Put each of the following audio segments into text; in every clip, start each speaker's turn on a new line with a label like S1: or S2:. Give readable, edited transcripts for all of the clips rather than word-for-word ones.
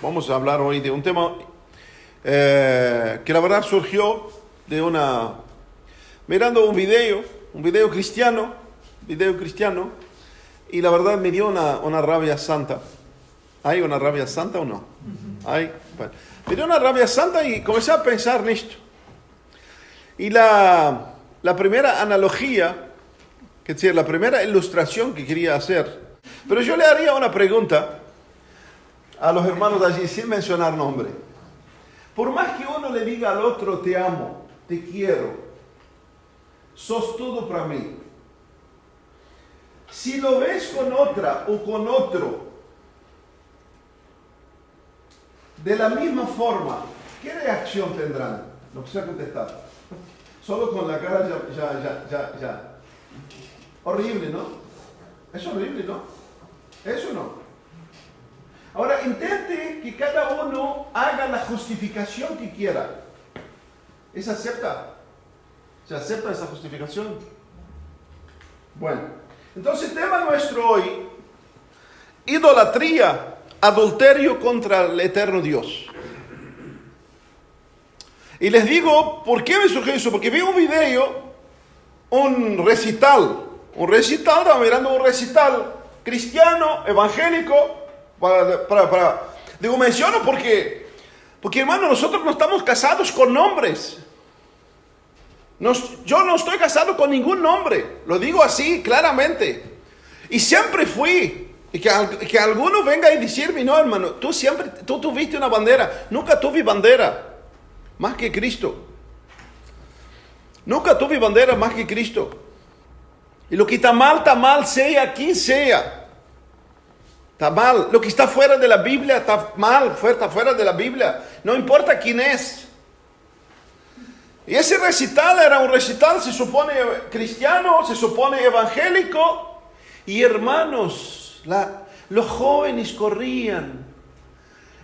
S1: Vamos a hablar hoy de un tema que la verdad surgió de mirando un video cristiano, y la verdad me dio una rabia santa. ¿Hay una rabia santa o no? Hay. Bueno, me dio una rabia santa y comencé a pensar en esto. Y la primera analogía, es decir, la primera ilustración que quería hacer, pero yo le haría una pregunta a los hermanos allí, sin mencionar nombre. Por más que uno le diga al otro, te amo, te quiero, sos todo para mí. Si lo ves con otra o con otro, de la misma forma, ¿qué reacción tendrán? No quisiera contestar. Solo con la cara ya. Horrible, ¿no? Es horrible, ¿no? Eso no. Ahora, intente que cada uno haga la justificación que quiera. ¿Se acepta? ¿Se acepta esa justificación? Bueno, entonces el tema nuestro hoy, idolatría, adulterio contra el eterno Dios. Y les digo, ¿por qué me surgió eso? Porque vi un video, un recital, estaba mirando un recital cristiano, evangélico. Digo, menciono porque hermano, nosotros no estamos casados con nombres. Yo no estoy casado con ningún nombre, lo digo así claramente. Y siempre fui. Y que alguno venga y decirme, no hermano, tú tuviste una bandera. Nunca tuve bandera más que Cristo. Nunca tuve bandera más que Cristo. Y lo que está mal, sea quien sea. Está mal. Lo que está fuera de la Biblia está mal, está fuera de la Biblia. No importa quién es. Y ese recital era un recital, se supone cristiano, se supone evangélico. Y hermanos, los jóvenes corrían.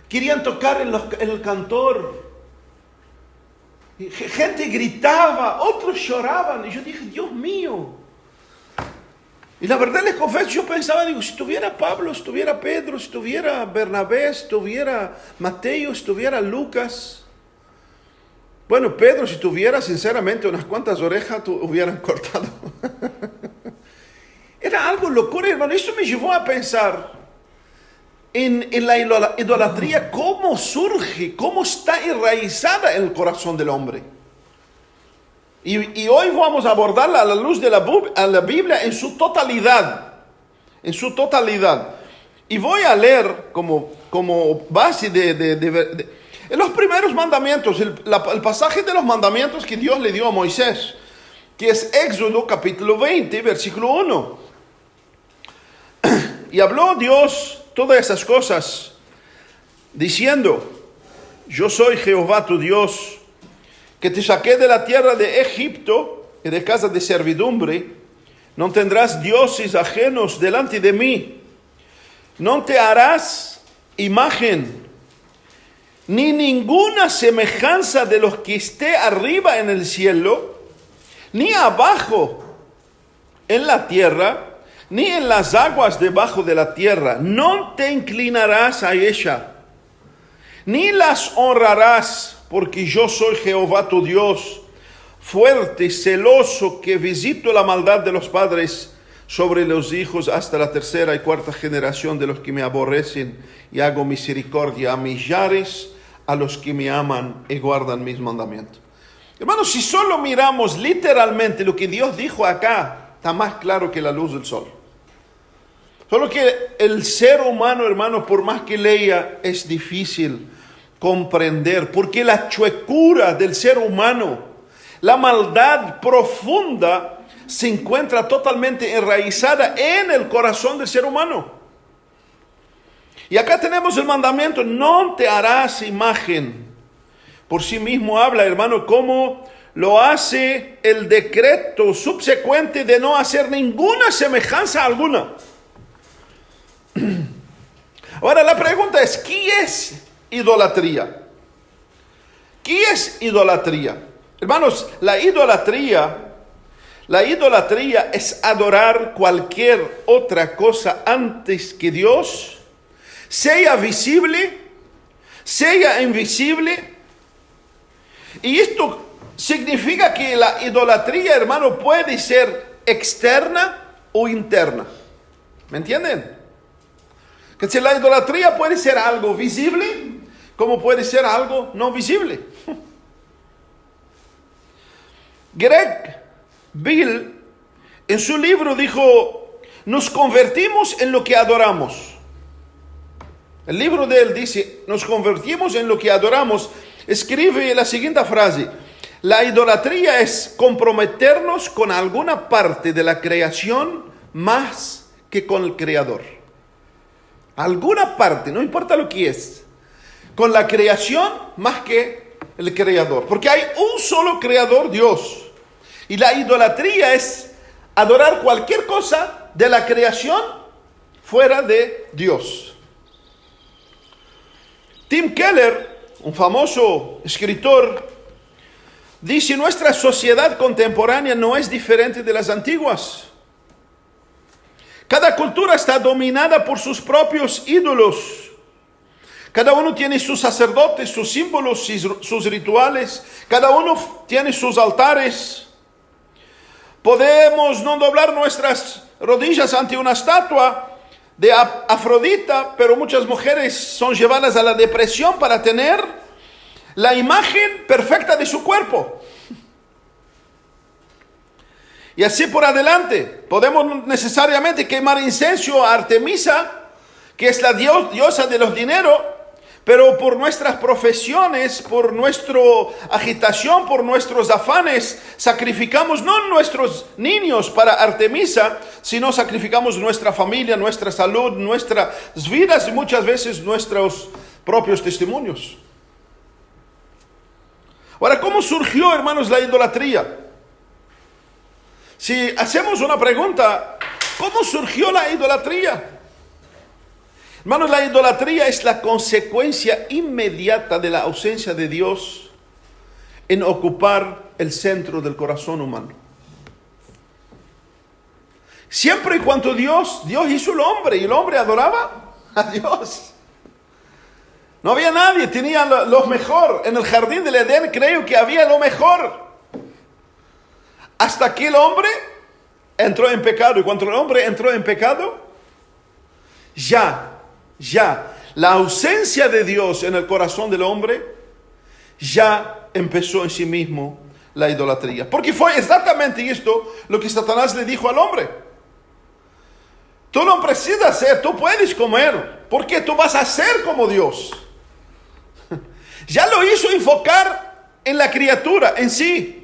S1: Querían tocar en el cantor. Gente gritaba, otros lloraban. Y yo dije, Dios mío. Y la verdad les confieso, yo pensaba, si estuviera Pablo, si estuviera Pedro, si estuviera Bernabé, si estuviera Mateo, si estuviera Lucas. Bueno, Pedro, si tuviera sinceramente unas cuantas orejas, hubieran cortado. Era algo locura, hermano. Eso me llevó a pensar en la idolatría, cómo surge, cómo está enraizada en el corazón del hombre. Y hoy vamos a abordarla a la luz de la Biblia en su totalidad. En su totalidad. Y voy a leer como base en los primeros mandamientos, el pasaje de los mandamientos que Dios le dio a Moisés, que es Éxodo capítulo 20, versículo 1. Y habló Dios todas esas cosas, diciendo, yo soy Jehová tu Dios, que te saqué de la tierra de Egipto y de casa de servidumbre. No tendrás dioses ajenos delante de mí. No te harás imagen, ni ninguna semejanza de los que esté arriba en el cielo, ni abajo en la tierra, ni en las aguas debajo de la tierra. No te inclinarás a ella, ni las honrarás, porque yo soy Jehová tu Dios, fuerte, celoso, que visito la maldad de los padres sobre los hijos hasta la tercera y cuarta generación de los que me aborrecen, y hago misericordia a millares, a los que me aman y guardan mis mandamientos. Hermanos, si solo miramos literalmente lo que Dios dijo acá, está más claro que la luz del sol. Solo que el ser humano, hermano, por más que lea, es difícil comprender, porque la chuecura del ser humano, la maldad profunda, se encuentra totalmente enraizada en el corazón del ser humano. Y acá tenemos el mandamiento, no te harás imagen. Por sí mismo habla, hermano, cómo lo hace el decreto subsecuente de no hacer ninguna semejanza alguna. Ahora la pregunta es, ¿qué es idolatría? ¿Qué es idolatría? Hermanos, la idolatría es adorar cualquier otra cosa antes que Dios, sea visible sea invisible. Y esto significa que la idolatría, hermano, puede ser externa o interna. ¿Me entienden? Que si la idolatría puede ser algo visible, como puede ser algo no visible. Greg Bill, en su libro, dijo: nos convertimos en lo que adoramos. El libro de él dice: nos convertimos en lo que adoramos. Escribe la siguiente frase: la idolatría es comprometernos con alguna parte de la creación más que con el Creador. Alguna parte, no importa lo que es, con la creación más que el Creador. Porque hay un solo Creador, Dios. Y la idolatría es adorar cualquier cosa de la creación fuera de Dios. Tim Keller, un famoso escritor, dice: nuestra sociedad contemporánea no es diferente de las antiguas. Cada cultura está dominada por sus propios ídolos. Cada uno tiene sus sacerdotes, sus símbolos, sus rituales. Cada uno tiene sus altares. Podemos no doblar nuestras rodillas ante una estatua de Afrodita, pero muchas mujeres son llevadas a la depresión para tener la imagen perfecta de su cuerpo. Y así por adelante. Podemos necesariamente quemar incienso a Artemisa, que es la diosa de los dineros, pero por nuestras profesiones, por nuestra agitación, por nuestros afanes, sacrificamos no nuestros niños para Artemisa, sino sacrificamos nuestra familia, nuestra salud, nuestras vidas y muchas veces nuestros propios testimonios. Ahora, ¿cómo surgió, hermanos, la idolatría? Si hacemos una pregunta, ¿cómo surgió la idolatría? Hermanos, la idolatría es la consecuencia inmediata de la ausencia de Dios en ocupar el centro del corazón humano. Siempre y cuando Dios hizo el hombre y el hombre adoraba a Dios. No había nadie, tenía lo mejor. En el jardín del Edén creo que había lo mejor. Hasta que el hombre entró en pecado. Y cuando el hombre entró en pecado, ya, la ausencia de Dios en el corazón del hombre, ya empezó en sí mismo la idolatría. Porque fue exactamente esto lo que Satanás le dijo al hombre. Tú no precisas hacer, tú puedes comer, porque tú vas a ser como Dios. Ya lo hizo enfocar en la criatura, en sí.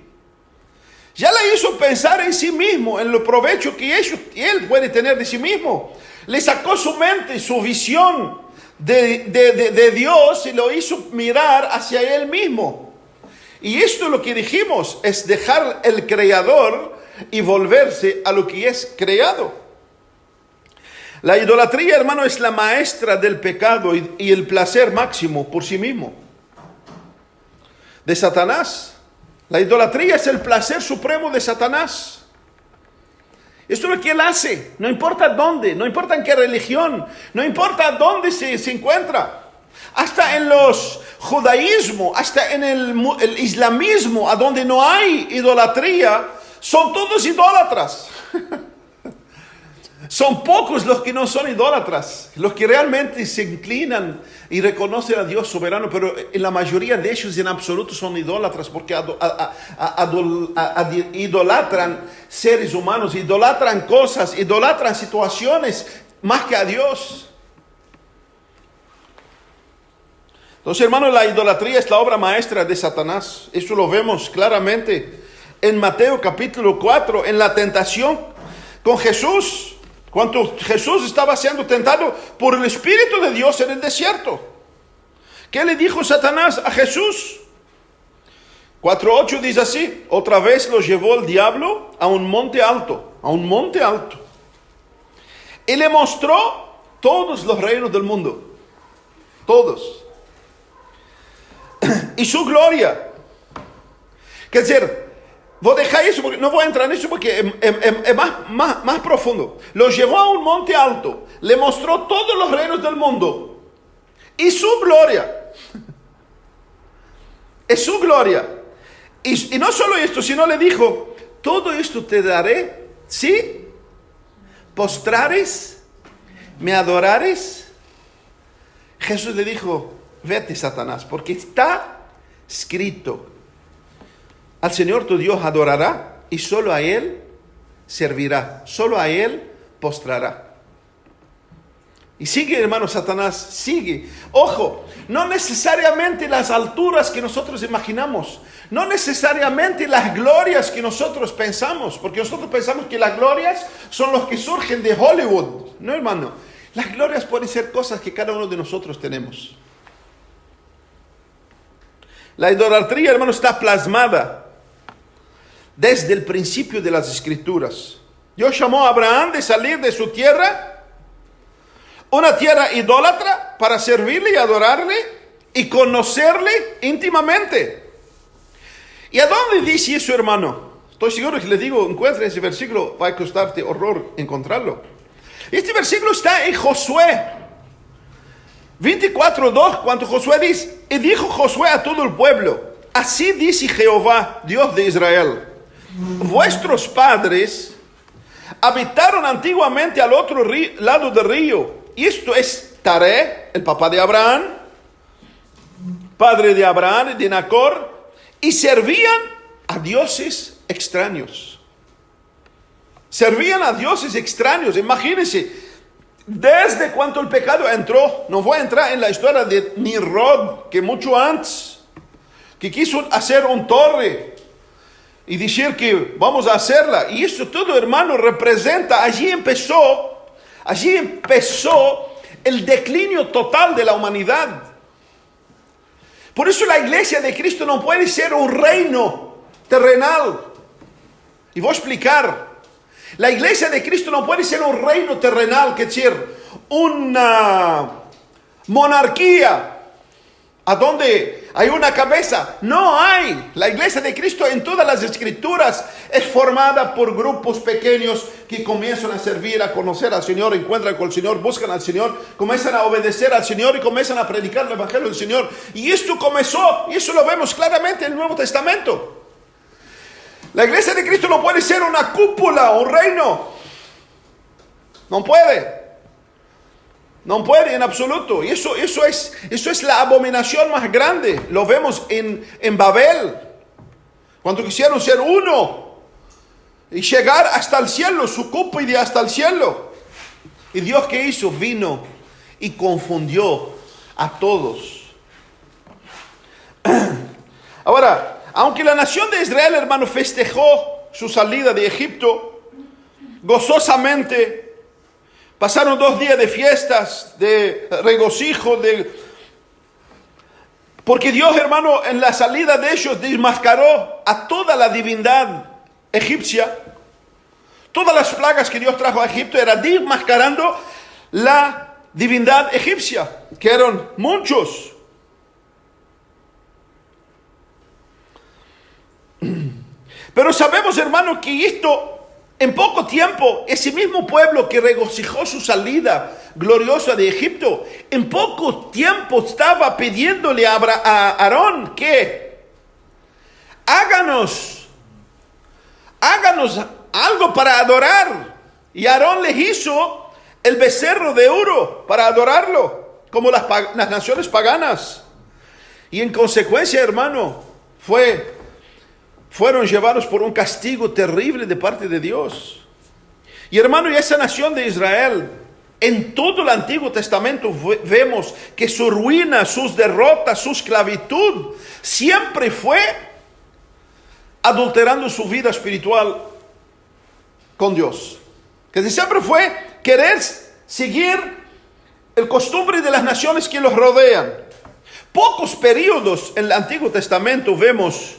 S1: Ya le hizo pensar en sí mismo, en el provecho que él puede tener de sí mismo. Le sacó su mente, su visión de Dios y lo hizo mirar hacia él mismo. Y esto es lo que dijimos, es dejar el creador y volverse a lo que es creado. La idolatría, hermano, es la maestra del pecado y el placer máximo por sí mismo. De Satanás. La idolatría es el placer supremo de Satanás. Esto es lo que él hace. No importa dónde, no importa en qué religión, no importa dónde se encuentra. Hasta en los judaísmo, hasta en el islamismo, a donde no hay idolatría, son todos idólatras. Son pocos los que no son idólatras, los que realmente se inclinan y reconocen a Dios soberano, pero en la mayoría de ellos en absoluto son idólatras, porque idolatran seres humanos, idolatran cosas, idolatran situaciones más que a Dios. Entonces, hermanos, la idolatría es la obra maestra de Satanás. Eso lo vemos claramente en Mateo capítulo 4, en la tentación con Jesús. Cuando Jesús estaba siendo tentado por el Espíritu de Dios en el desierto. ¿Qué le dijo Satanás a Jesús? 4:8 dice así: otra vez lo llevó el diablo a un monte alto, y le mostró todos los reinos del mundo, todos, y su gloria. Quer decir, voy a dejar eso, porque no voy a entrar en eso porque es más profundo. Lo llevó a un monte alto, le mostró todos los reinos del mundo y su gloria. es su gloria. Y no solo esto, sino le dijo, todo esto te daré si postrares, me adorares. Jesús le dijo, vete, Satanás, porque está escrito, al Señor tu Dios adorará y solo a Él servirá, solo a Él postrará. Y sigue, hermano, Satanás, sigue. Ojo, no necesariamente las alturas que nosotros imaginamos, no necesariamente las glorias que nosotros pensamos, porque nosotros pensamos que las glorias son los que surgen de Hollywood. No, hermano, las glorias pueden ser cosas que cada uno de nosotros tenemos. La idolatría, hermano, está plasmada desde el principio de las Escrituras. Dios llamó a Abraham de salir de su tierra, una tierra idólatra, para servirle y adorarle y conocerle íntimamente. ¿Y a dónde dice eso, hermano? Estoy seguro que les digo, encuentre ese versículo, va a costarte horror encontrarlo. Este versículo está en Josué 24:2, cuando Josué dice, y dijo Josué a todo el pueblo, así dice Jehová, Dios de Israel, vuestros padres habitaron antiguamente al otro lado del río, y esto es Taré, el papá de Abraham, padre de Abraham y de Nacor, y servían a dioses extraños. Servían a dioses extraños. Imagínense, desde cuando el pecado entró, no voy a entrar en la historia de Nimrod, que mucho antes, que quiso hacer un torre y decir que vamos a hacerla. Y eso todo, hermano, representa, allí empezó el declinio total de la humanidad. Por eso la iglesia de Cristo no puede ser un reino terrenal. Y voy a explicar. La iglesia de Cristo no puede ser un reino terrenal, que es decir, una monarquía a donde hay una cabeza. No hay. La iglesia de Cristo en todas las Escrituras es formada por grupos pequeños que comienzan a servir, a conocer al Señor, encuentran con el Señor, buscan al Señor, comienzan a obedecer al Señor y comienzan a predicar el Evangelio del Señor. Y esto comenzó, y eso lo vemos claramente en el Nuevo Testamento. La iglesia de Cristo no puede ser una cúpula, un reino. No puede. No puede en absoluto. Y eso es la abominación más grande. Lo vemos en Babel. Cuando quisieron ser uno y llegar hasta el cielo, su cúpula hasta el cielo. Y Dios, ¿qué hizo? Vino y confundió a todos. Ahora, aunque la nación de Israel, hermano, festejó su salida de Egipto gozosamente, pasaron 2 días de fiestas, de regocijo, porque Dios, hermano, en la salida de ellos desmascaró a toda la divindad egipcia. Todas las plagas que Dios trajo a Egipto eran desmascarando la divindad egipcia, que eran muchos. Pero sabemos, hermano, que esto, en poco tiempo, ese mismo pueblo que regocijó su salida gloriosa de Egipto, en poco tiempo estaba pidiéndole a Aarón que háganos algo para adorar. Y Aarón les hizo el becerro de oro para adorarlo, como las naciones paganas. Y en consecuencia, hermano, fueron llevados por un castigo terrible de parte de Dios. Y hermano, y esa nación de Israel, en todo el Antiguo Testamento vemos que su ruina, sus derrotas, su esclavitud, siempre fue adulterando su vida espiritual con Dios. Que siempre fue querer seguir el costumbre de las naciones que los rodean. Pocos periodos en el Antiguo Testamento vemos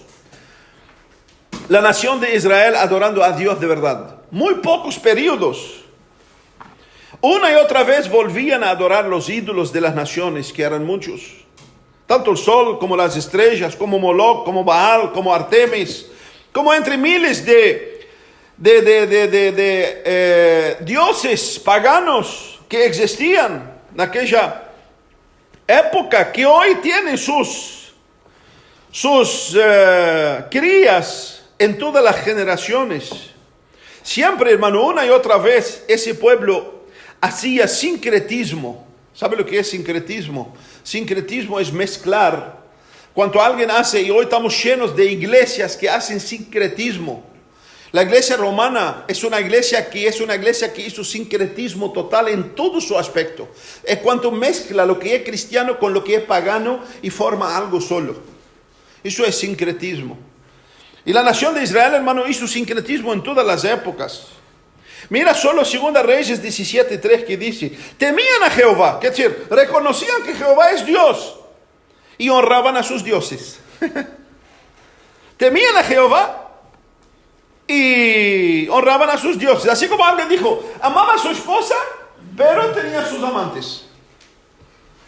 S1: la nación de Israel adorando a Dios de verdad. Muy pocos periodos. Una y otra vez volvían a adorar los ídolos de las naciones, que eran muchos. Tanto el sol como las estrellas, como Moloch, como Baal, como Artemis, como entre miles de dioses paganos que existían en aquella época, que hoy tienen sus sus crías en todas las generaciones. Siempre, hermano, una y otra vez ese pueblo hacía sincretismo. ¿Sabe lo que es sincretismo? Sincretismo es mezclar. Cuando alguien hace, y hoy estamos llenos de iglesias que hacen sincretismo. La iglesia romana es una iglesia que hizo sincretismo total en todo su aspecto. Es cuando mezcla lo que es cristiano con lo que es pagano y forma algo solo. Eso es sincretismo. Y la nación de Israel, hermano, hizo sincretismo en todas las épocas. Mira solo 2 Reyes 17:3 que dice, temían a Jehová, es decir, reconocían que Jehová es Dios y honraban a sus dioses. Temían a Jehová y honraban a sus dioses. Así como alguien dijo, amaba a su esposa, pero tenía sus amantes.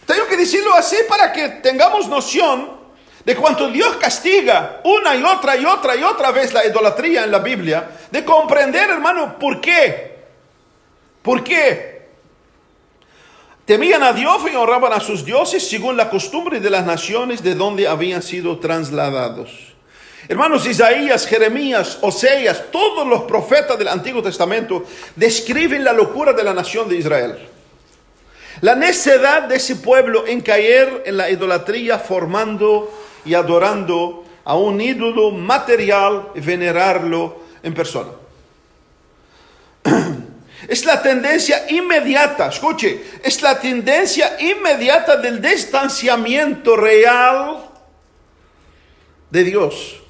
S1: Tengo que decirlo así para que tengamos noción de cuánto Dios castiga una y otra vez la idolatría en la Biblia, de comprender, hermano, ¿por qué? ¿Por qué? Temían a Dios y honraban a sus dioses según la costumbre de las naciones de donde habían sido trasladados. Hermanos, Isaías, Jeremías, Oseas, todos los profetas del Antiguo Testamento describen la locura de la nación de Israel. La necedad de ese pueblo en caer en la idolatría, formando y adorando a un ídolo material y venerarlo en persona. Es la tendencia inmediata, escuche, es la tendencia inmediata del distanciamiento real de Dios.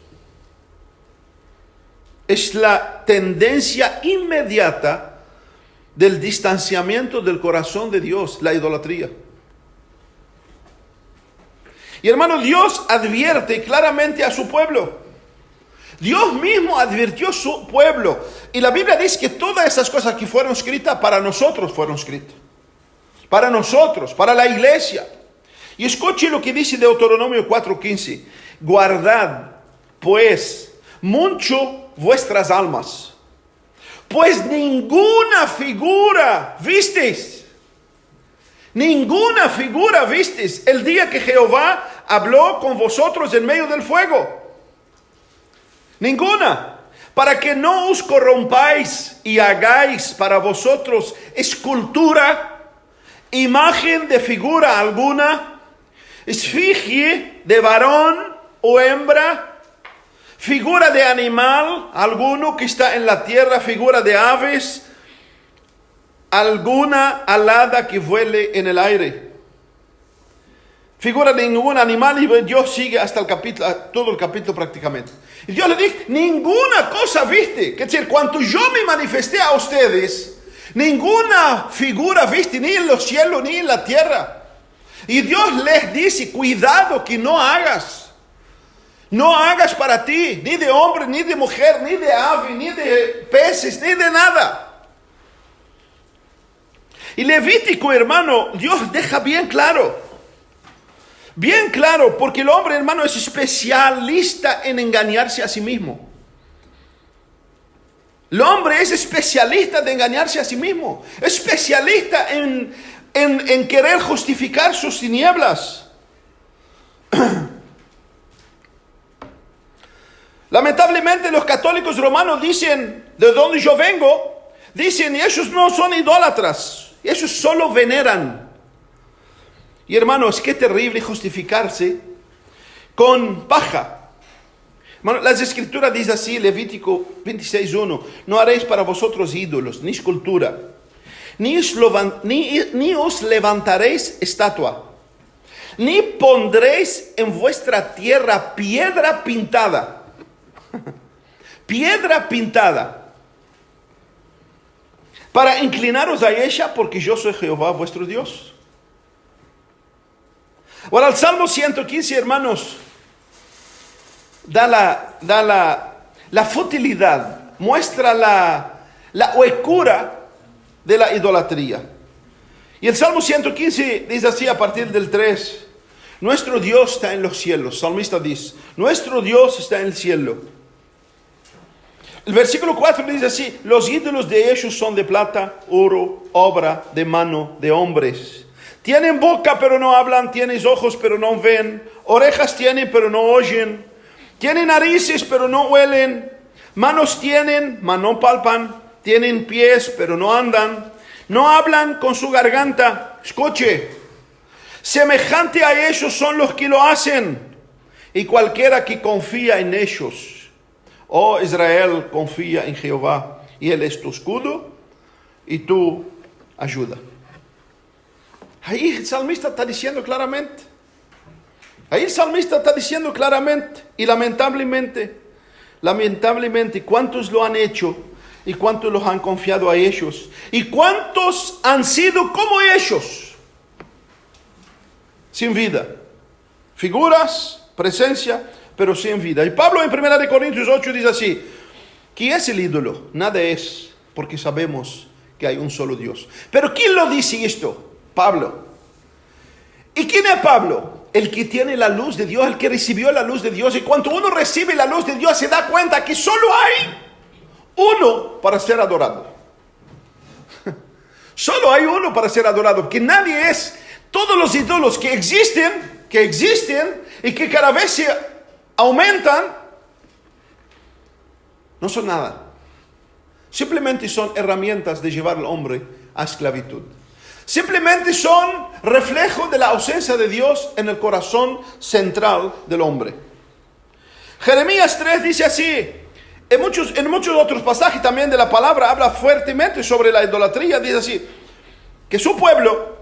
S1: Es la tendencia inmediata del distanciamiento del corazón de Dios, la idolatría. Y hermano, Dios advierte claramente a su pueblo. Dios mismo advirtió a su pueblo. Y la Biblia dice que todas esas cosas que fueron escritas para nosotros fueron escritas. Para nosotros, para la iglesia. Y escuche lo que dice Deuteronomio 4:15. Guardad, pues, mucho vuestras almas, pues ninguna figura visteis el día que Jehová habló con vosotros en medio del fuego. Ninguna. Para que no os corrompáis y hagáis para vosotros escultura, imagen de figura alguna, esfinge de varón o hembra, figura de animal alguno que está en la tierra, figura de aves, alguna alada que vuele en el aire. Figura de ningún animal, y Dios sigue hasta el capítulo, todo el capítulo prácticamente. Y Dios le dice, ninguna cosa viste. Es decir, cuando yo me manifesté a ustedes, ninguna figura viste, ni en los cielos, ni en la tierra. Y Dios les dice, cuidado que no hagas. No hagas para ti, ni de hombre, ni de mujer, ni de ave, ni de peces, ni de nada. Y Levítico, hermano, Dios deja bien claro, porque el hombre, hermano, es especialista en engañarse a sí mismo. El hombre es especialista de engañarse a sí mismo, especialista en querer justificar sus tinieblas. Lamentablemente los católicos romanos dicen, de donde yo vengo, dicen, y ellos no son idólatras, ellos solo veneran. Y hermanos, qué terrible justificarse con paja. Bueno, las escrituras dicen así, Levítico 26:1, no haréis para vosotros ídolos, ni escultura, ni os levantaréis estatua, ni pondréis en vuestra tierra piedra pintada. Piedra pintada, para inclinaros a ella, porque yo soy Jehová vuestro Dios. Ahora el Salmo 115, hermanos, da la futilidad, muestra la huecura de la idolatría. Y el Salmo 115 dice así a partir del 3, nuestro Dios está en los cielos. El salmista dice, nuestro Dios está en el cielo. El versículo 4 dice así, los ídolos de ellos son de plata, oro, obra de mano de hombres. Tienen boca pero no hablan, tienen ojos pero no ven, orejas tienen pero no oyen, tienen narices pero no huelen, manos tienen, mas no palpan, tienen pies pero no andan, no hablan con su garganta. Escuche, semejante a ellos son los que lo hacen, y cualquiera que confía en ellos. Oh Israel, confía en Jehová, y Él es tu escudo y tu ayuda. Ahí el salmista está diciendo claramente. Y lamentablemente, ¿cuántos lo han hecho? ¿Y cuántos los han confiado a ellos? ¿Y cuántos han sido como ellos? Sin vida. Figuras, presencia, pero sin vida. Y Pablo en 1 Corintios 8 dice así: ¿qué es el ídolo? Nada es, porque sabemos que hay un solo Dios. Pero ¿quién lo dice esto? Pablo. ¿Y quién es Pablo? El que tiene la luz de Dios, el que recibió la luz de Dios. Y cuando uno recibe la luz de Dios, se da cuenta que solo hay uno para ser adorado. Solo hay uno para ser adorado, que nadie es. Todos los ídolos que existen y que cada vez se aumentan, no son nada. Simplemente son herramientas de llevar al hombre a esclavitud. Simplemente son reflejo de la ausencia de Dios en el corazón central del hombre. Jeremías 3 dice así. En muchos otros pasajes también de la palabra habla fuertemente sobre la idolatría. Dice así, que su pueblo,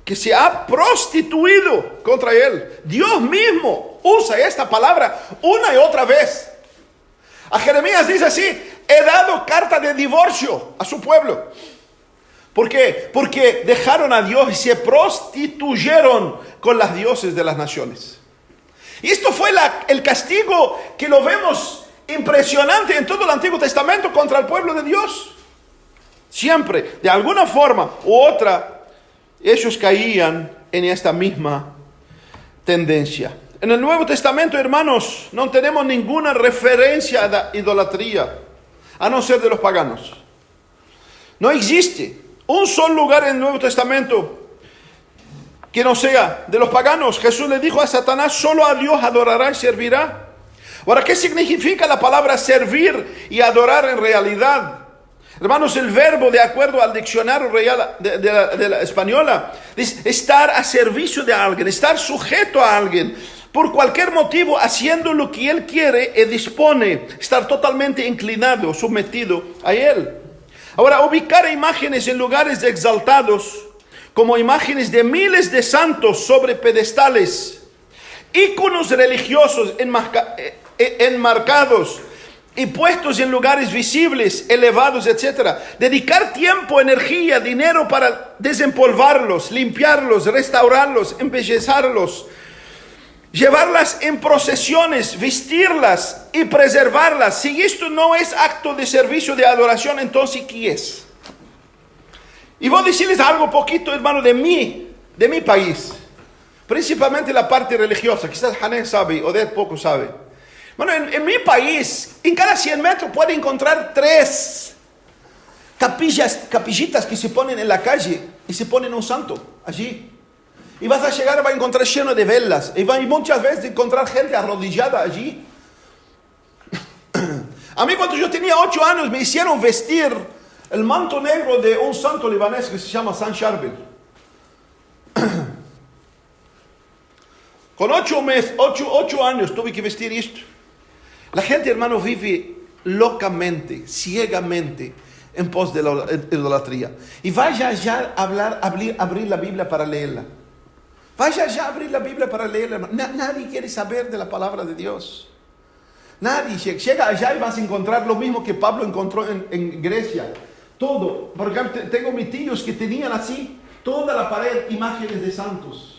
S1: que se ha prostituido contra él, Dios mismo usa esta palabra una y otra vez. A Jeremías dice así: he dado carta de divorcio a su pueblo. ¿Por qué? Porque dejaron a Dios y se prostituyeron con las dioses de las naciones. Y esto fue el castigo que lo vemos impresionante en todo el Antiguo Testamento contra el pueblo de Dios. Siempre, de alguna forma u otra, ellos caían en esta misma tendencia. En el Nuevo Testamento, hermanos, no tenemos ninguna referencia a la idolatría, a no ser de los paganos. No existe un solo lugar en el Nuevo Testamento que no sea de los paganos. Jesús le dijo a Satanás: solo a Dios adorará y servirá. Ahora, ¿qué significa la palabra servir y adorar en realidad? Hermanos, el verbo, de acuerdo al diccionario real de la española, es estar a servicio de alguien, estar sujeto a alguien, por cualquier motivo, haciendo lo que él quiere y dispone, estar totalmente inclinado, sometido a él. Ahora, ubicar imágenes en lugares exaltados, como imágenes de miles de santos sobre pedestales, íconos religiosos enmarcados y puestos en lugares visibles, elevados, etc. Dedicar tiempo, energía, dinero para desempolvarlos, limpiarlos, restaurarlos, embellecerlos, llevarlas en procesiones, vestirlas y preservarlas. Si esto no es acto de servicio, de adoración, entonces ¿qué es? Y voy a decirles algo poquito, hermano, de mi país. Principalmente la parte religiosa. Quizás Hané sabe, Odette poco sabe. Bueno, en mi país, en cada 100 metros puede encontrar 3 capillitas que se ponen en la calle y se ponen un santo allí. Y vas a llegar, va a encontrar lleno de velas. Y muchas veces encontrar gente arrodillada allí. A mí, cuando yo tenía 8 años, me hicieron vestir el manto negro de un santo libanés que se llama San Charbel. Con 8 años tuve que vestir esto. La gente, hermano, vive locamente, ciegamente, en pos de la idolatría. Y vaya ya a abrir la Biblia para leerla. Vaya ya a abrir la Biblia para leerla. Nadie quiere saber de la palabra de Dios. Nadie. Llega allá y vas a encontrar lo mismo que Pablo encontró en Grecia. Todo. Por ejemplo, tengo mis tíos que tenían así toda la pared imágenes de santos.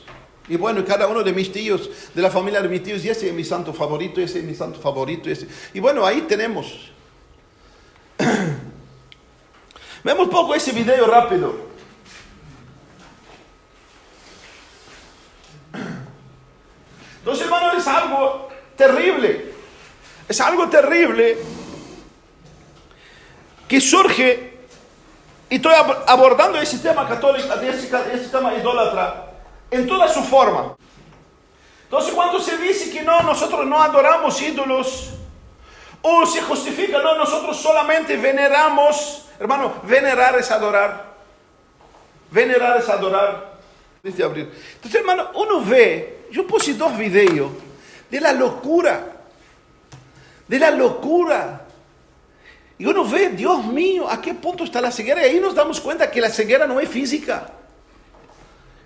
S1: Y bueno, cada uno de mis tíos, de la familia de mis tíos, y ese es mi santo favorito, ese es mi santo favorito, ese. Y bueno, ahí tenemos. Vemos poco ese video rápido. Entonces, hermano, es algo terrible. Es algo terrible que surge Y estoy abordando ese tema católico, ese tema idólatra, en toda su forma. Entonces, cuando se dice que no, nosotros no adoramos ídolos, o se justifica, no, nosotros solamente veneramos, hermano, venerar es adorar. Venerar es adorar. Entonces, hermano, uno ve, yo puse 2 videos de la locura. Y uno ve, Dios mío, ¿a qué punto está la ceguera? Y ahí nos damos cuenta que la ceguera no es física.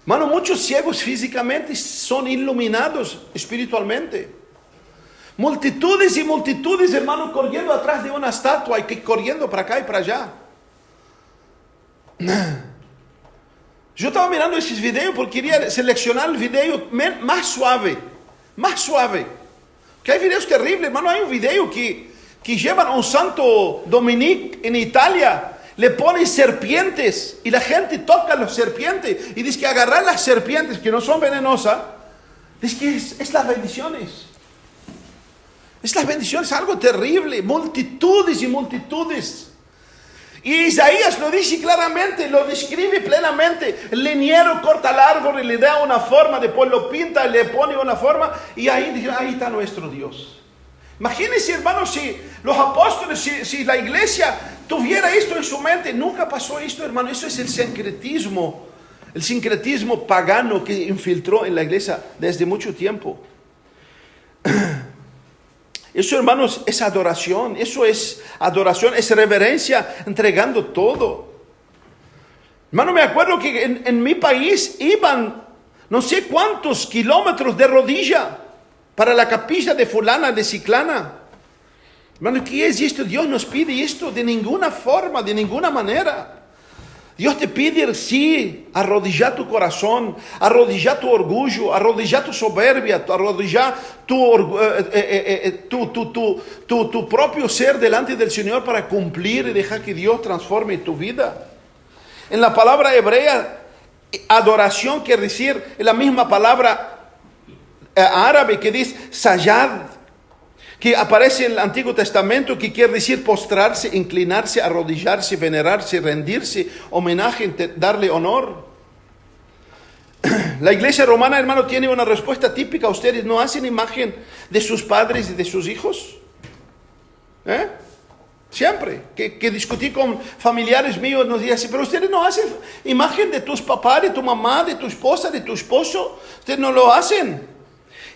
S1: Hermano, muchos ciegos físicamente son iluminados espiritualmente. Multitudes y multitudes, hermano, corriendo atrás de una estatua y corriendo para acá y para allá. Yo estaba mirando esos videos porque quería seleccionar el video más suave. Que hay videos terribles, hermano. Hay un video que llevan a un santo Dominique en Italia, le ponen serpientes y la gente toca las serpientes y dice que agarrar las serpientes que no son venenosas, dice que es las bendiciones. Es las bendiciones, algo terrible, multitudes y multitudes. Y Isaías lo dice claramente, lo describe plenamente. El leñero corta el árbol y le da una forma, después lo pinta y le pone una forma, y ahí está nuestro Dios. Imagínense, hermanos, si los apóstoles, si la iglesia tuviera esto en su mente. Nunca pasó esto, hermano. Eso es el sincretismo pagano que infiltró en la iglesia desde mucho tiempo. Eso, hermanos, es adoración. Eso es adoración, es reverencia, entregando todo. Hermano, me acuerdo que en mi país iban no sé cuántos kilómetros de rodilla para la capilla de fulana, de ciclana. Hermano, ¿qué es esto? Dios nos pide esto de ninguna forma, de ninguna manera. Dios te pide, sí, arrodillar tu corazón, arrodillar tu orgullo, arrodillar tu soberbia, arrodillar tu propio ser delante del Señor para cumplir y dejar que Dios transforme tu vida. En la palabra hebrea, adoración quiere decir, en la misma palabra árabe que dice sajad, que aparece en el Antiguo Testamento, que quiere decir postrarse, inclinarse, arrodillarse, venerarse, rendirse, homenaje, darle honor. La iglesia romana, hermano, tiene una respuesta típica. ¿Ustedes no hacen imagen de sus padres y de sus hijos? Siempre que discutí con familiares míos, nos decían así, pero ustedes no hacen imagen de tus papás, de tu mamá, de tu esposa, de tu esposo. Ustedes no lo hacen.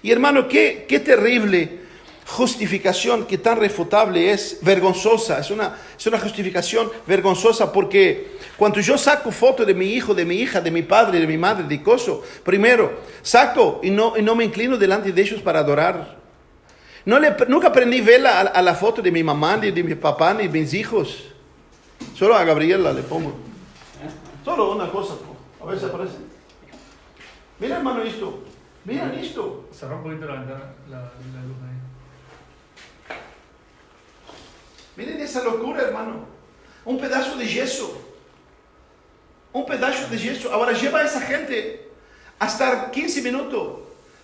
S1: Y hermano, qué terrible justificación, que tan refutable, es vergonzosa. Es una justificación vergonzosa, porque cuando yo saco foto de mi hijo, de mi hija, de mi padre, de mi madre, de coso, primero saco y no me inclino delante de ellos para adorar. Nunca aprendí a ver a la foto de mi mamá, ni de mi papá, ni de mis hijos. Solo a Gabriela le pongo. Solo una cosa, a ver si aparece. Mira, hermano, esto. Mira esto.
S2: Cerra un poquito la ventana, la luz ahí.
S1: Miren esa locura, hermano. Un pedazo de yeso. Un pedazo de yeso. Ahora lleva a esa gente a estar 15 minutos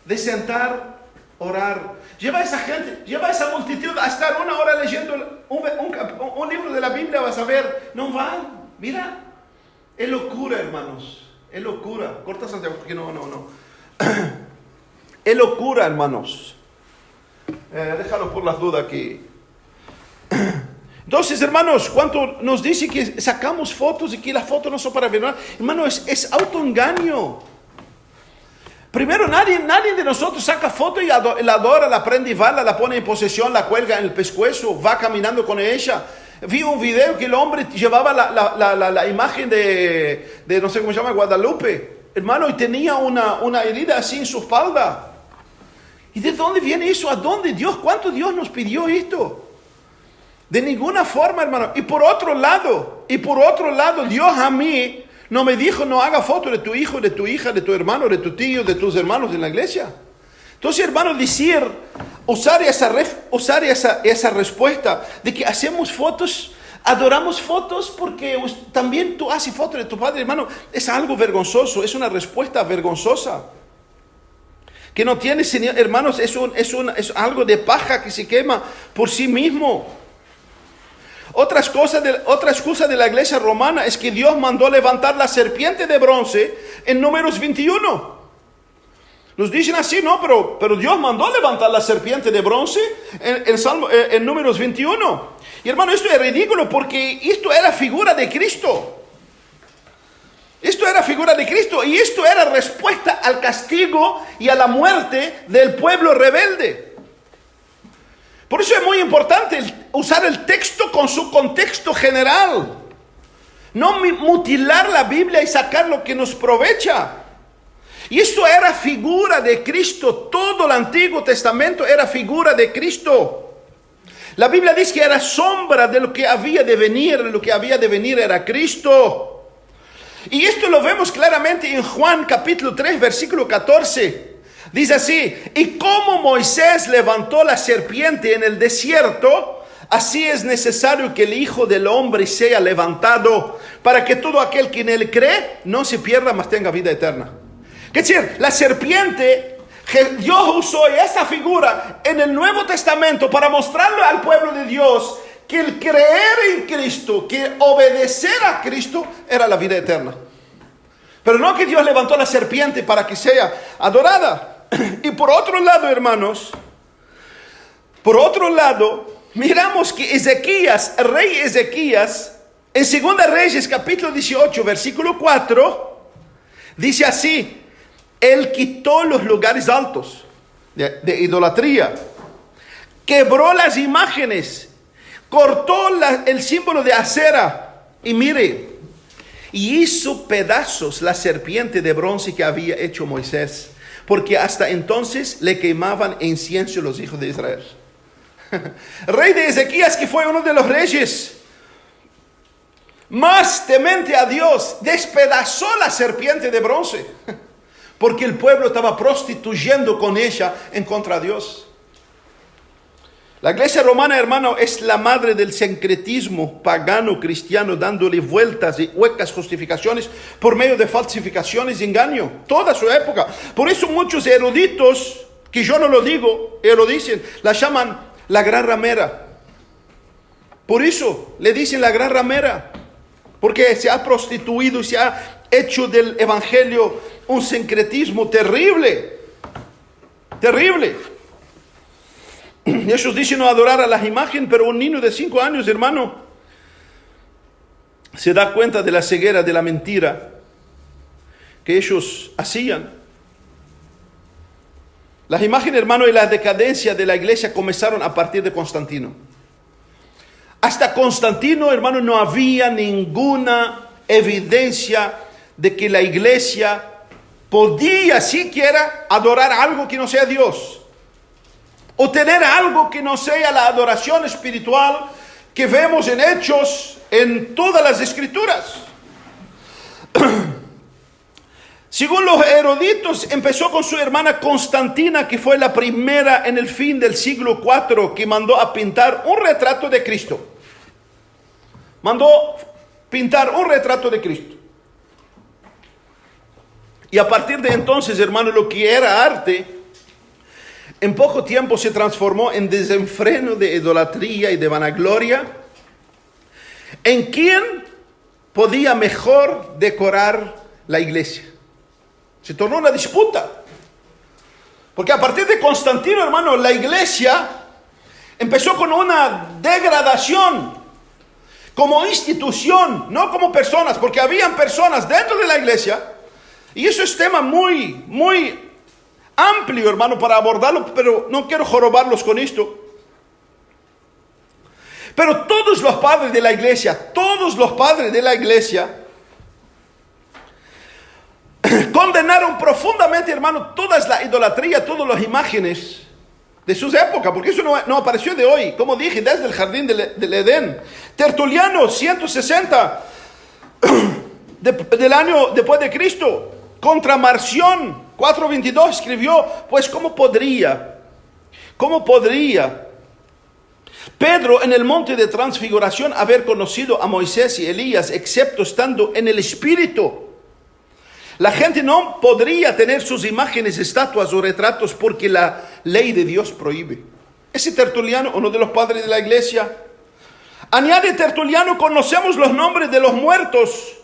S1: de sentar, orar. Lleva a esa gente, lleva a esa multitud a estar 1 hora leyendo un libro de la Biblia. Vas a ver, no van. Mira, es locura, hermanos. Es locura. Corta, Santiago, porque no. Es locura, hermanos. Déjalo por las dudas aquí. Entonces, hermanos, cuando nos dice que sacamos fotos y que las fotos no son para ver, hermano, es autoengaño. Primero, nadie de nosotros saca foto y la adora, la prende y va, la pone en posesión, la cuelga en el pescuezo, va caminando con ella. Vi un video que el hombre llevaba la imagen de no sé cómo se llama, Guadalupe, hermano, y tenía una herida así en su espalda. ¿Y de dónde viene eso? ¿A dónde Dios? ¿Cuánto Dios nos pidió esto? De ninguna forma, hermano. Y por otro lado, Dios a mí no me dijo, no haga foto de tu hijo, de tu hija, de tu hermano, de tu tío, de tus hermanos en la iglesia. Entonces, hermano, usar esa respuesta de que hacemos fotos, adoramos fotos porque también tú haces fotos de tu padre, hermano, es algo vergonzoso, es una respuesta vergonzosa. Que no tiene, hermanos, es algo de paja que se quema por sí mismo. Otra excusa de la iglesia romana es que Dios mandó levantar la serpiente de bronce en Números 21. Nos dicen así, no, pero Dios mandó levantar la serpiente de bronce en Números 21. Y hermano, esto es ridículo porque esto era figura de Cristo. Esto era figura de Cristo y esto era respuesta al castigo y a la muerte del pueblo rebelde. Por eso es muy importante usar el texto con su contexto general. No mutilar la Biblia y sacar lo que nos aprovecha. Y esto era figura de Cristo. Todo el Antiguo Testamento era figura de Cristo. La Biblia dice que era sombra de lo que había de venir. Lo que había de venir era Cristo. Y esto lo vemos claramente en Juan capítulo 3, versículo 14. Dice así: y como Moisés levantó la serpiente en el desierto, así es necesario que el Hijo del Hombre sea levantado, para que todo aquel que en él cree no se pierda, mas tenga vida eterna. Es decir, la serpiente, Dios usó esa figura en el Nuevo Testamento para mostrarle al pueblo de Dios que el creer en Cristo, que obedecer a Cristo, era la vida eterna. Pero no que Dios levantó la serpiente para que sea adorada. Y por otro lado, hermanos, miramos que Ezequías, el rey Ezequías, en 2 Reyes capítulo 18, versículo 4, dice así: él quitó los lugares altos de idolatría, quebró las imágenes, cortó el símbolo de Acera, y mire, y hizo pedazos la serpiente de bronce que había hecho Moisés, porque hasta entonces le quemaban incienso los hijos de Israel. El rey de Ezequías, que fue uno de los reyes más temente a Dios, despedazó la serpiente de bronce, porque el pueblo estaba prostituyendo con ella en contra de Dios. La iglesia romana, hermano, es la madre del sincretismo pagano cristiano, dándole vueltas y huecas justificaciones por medio de falsificaciones y engaño, toda su época. Por eso muchos eruditos, que yo no lo digo, lo dicen, la llaman la gran ramera. Por eso le dicen la gran ramera, porque se ha prostituido y se ha hecho del evangelio un sincretismo terrible, terrible. Ellos dicen no adorar a las imágenes, pero un niño de 5 años, hermano, se da cuenta de la ceguera, de la mentira que ellos hacían. Las imágenes, hermano, y la decadencia de la iglesia comenzaron a partir de Constantino. Hasta Constantino, hermano, no había ninguna evidencia de que la iglesia podía siquiera adorar algo que no sea Dios, o tener algo que no sea la adoración espiritual que vemos en Hechos, en todas las escrituras. Según los eruditos, empezó con su hermana Constantina, que fue la primera en el fin del siglo IV, que mandó a pintar un retrato de Cristo. Mandó pintar un retrato de Cristo. Y a partir de entonces, hermano, lo que era arte, en poco tiempo se transformó en desenfreno de idolatría y de vanagloria. ¿En quién podía mejor decorar la iglesia? Se tornó una disputa. Porque a partir de Constantino, hermano, la iglesia empezó con una degradación como institución, no como personas, porque habían personas dentro de la iglesia, y eso es tema muy, muy amplio, hermano, para abordarlo, pero no quiero jorobarlos con esto. Pero todos los padres de la iglesia condenaron profundamente, hermano, toda la idolatría, todas las imágenes de sus épocas, porque eso no apareció de hoy, como dije, desde el jardín del Edén. Tertuliano, 160 del año después de Cristo, contra Marción 4:22 escribió: pues ¿cómo podría Pedro en el monte de transfiguración haber conocido a Moisés y Elías, excepto estando en el Espíritu? La gente no podría tener sus imágenes, estatuas o retratos porque la ley de Dios prohíbe. Ese Tertuliano, uno de los padres de la iglesia, Añade Tertuliano, conocemos los nombres de los muertos.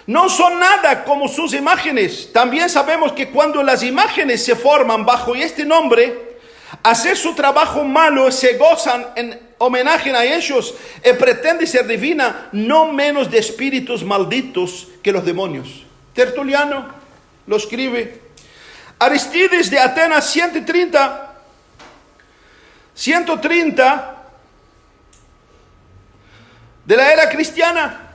S1: No son nada como sus imágenes. También sabemos que cuando las imágenes se forman bajo este nombre, hacer su trabajo malo, se gozan en homenaje a ellos y pretende ser divina, no menos de espíritus malditos que los demonios. Tertuliano lo escribe. Aristides de Atenas 130 de la era cristiana.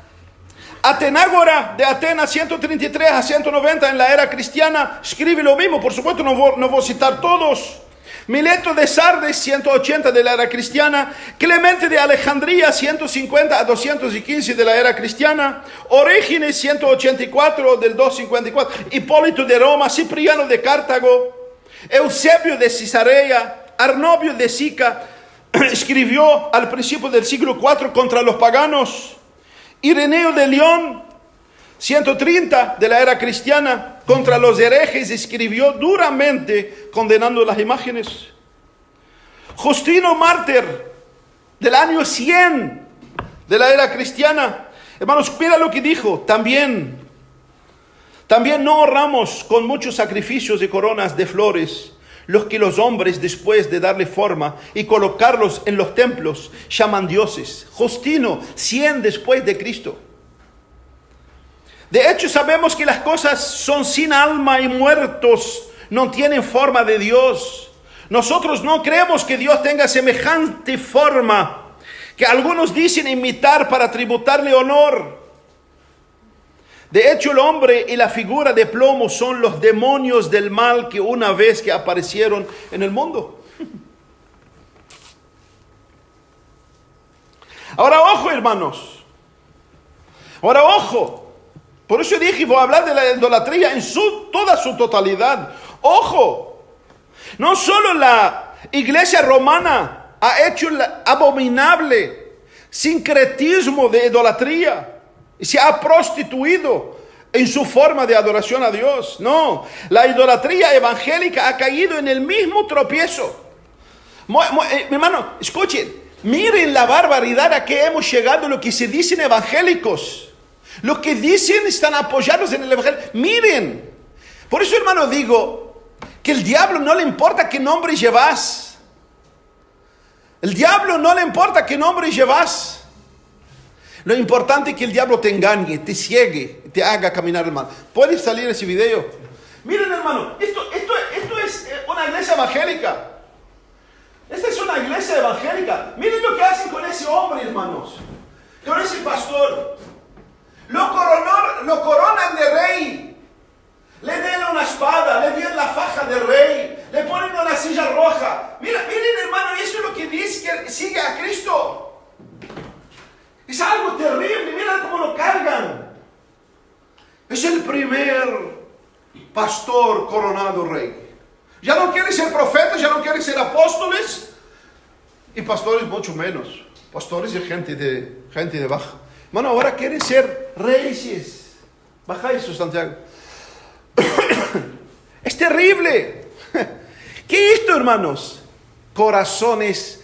S1: Atenágora de Atenas 133 a 190 en la era cristiana escribe lo mismo. Por supuesto no voy a citar todos. Mileto de Sardes 180 de la era cristiana. Clemente de Alejandría 150 a 215 de la era cristiana. Orígenes 184 del 254. Hipólito de Roma. Cipriano de Cartago. Eusebio de Cesarea. Arnovio de Sica escribió al principio del siglo IV contra los paganos. Ireneo de León, 130 de la era cristiana, contra los herejes escribió duramente condenando las imágenes. Justino Mártir, del año 100 de la era cristiana. Hermanos, mira lo que dijo. También no honramos con muchos sacrificios y coronas de flores los que los hombres, después de darle forma y colocarlos en los templos, llaman dioses. Justino, 100 después de Cristo. De hecho, sabemos que las cosas son sin alma y muertos, no tienen forma de Dios. Nosotros no creemos que Dios tenga semejante forma, que algunos dicen imitar para tributarle honor. De hecho, el hombre y la figura de plomo son los demonios del mal que una vez que aparecieron en el mundo. Ahora, ojo, hermanos. Ahora, ojo. Por eso dije, voy a hablar de la idolatría en toda su totalidad. Ojo. No solo la iglesia romana ha hecho el abominable sincretismo de idolatría y se ha prostituido en su forma de adoración a Dios. No, la idolatría evangélica ha caído en el mismo tropiezo. Hermano, escuchen, miren la barbaridad a que hemos llegado, lo que se dicen evangélicos. Lo que dicen están apoyados en el evangelio. Miren, por eso, hermano, digo que el diablo no le importa qué nombre llevas. El diablo no le importa qué nombre llevas. Lo importante es que el diablo te engañe, te ciegue, te haga caminar mal. ¿Puede salir ese video? Miren, hermano, esto es una iglesia evangélica. Esta es una iglesia evangélica. Miren lo que hacen con ese hombre, hermanos. Con ese pastor. Lo coronan de rey. Le dan una espada, le dan la faja de rey, le ponen una silla roja. Miren, hermano, eso es lo que dice que sigue a Cristo. Es algo terrible, miren cómo lo cargan. Es el primer pastor coronado rey. Ya no quiere ser profeta, ya no quiere ser apóstoles. Y pastores mucho menos. Pastores y gente de baja. Hermano, ahora quieren ser reyes. Baja eso, Santiago. Es terrible. ¿Qué es esto, hermanos? Corazones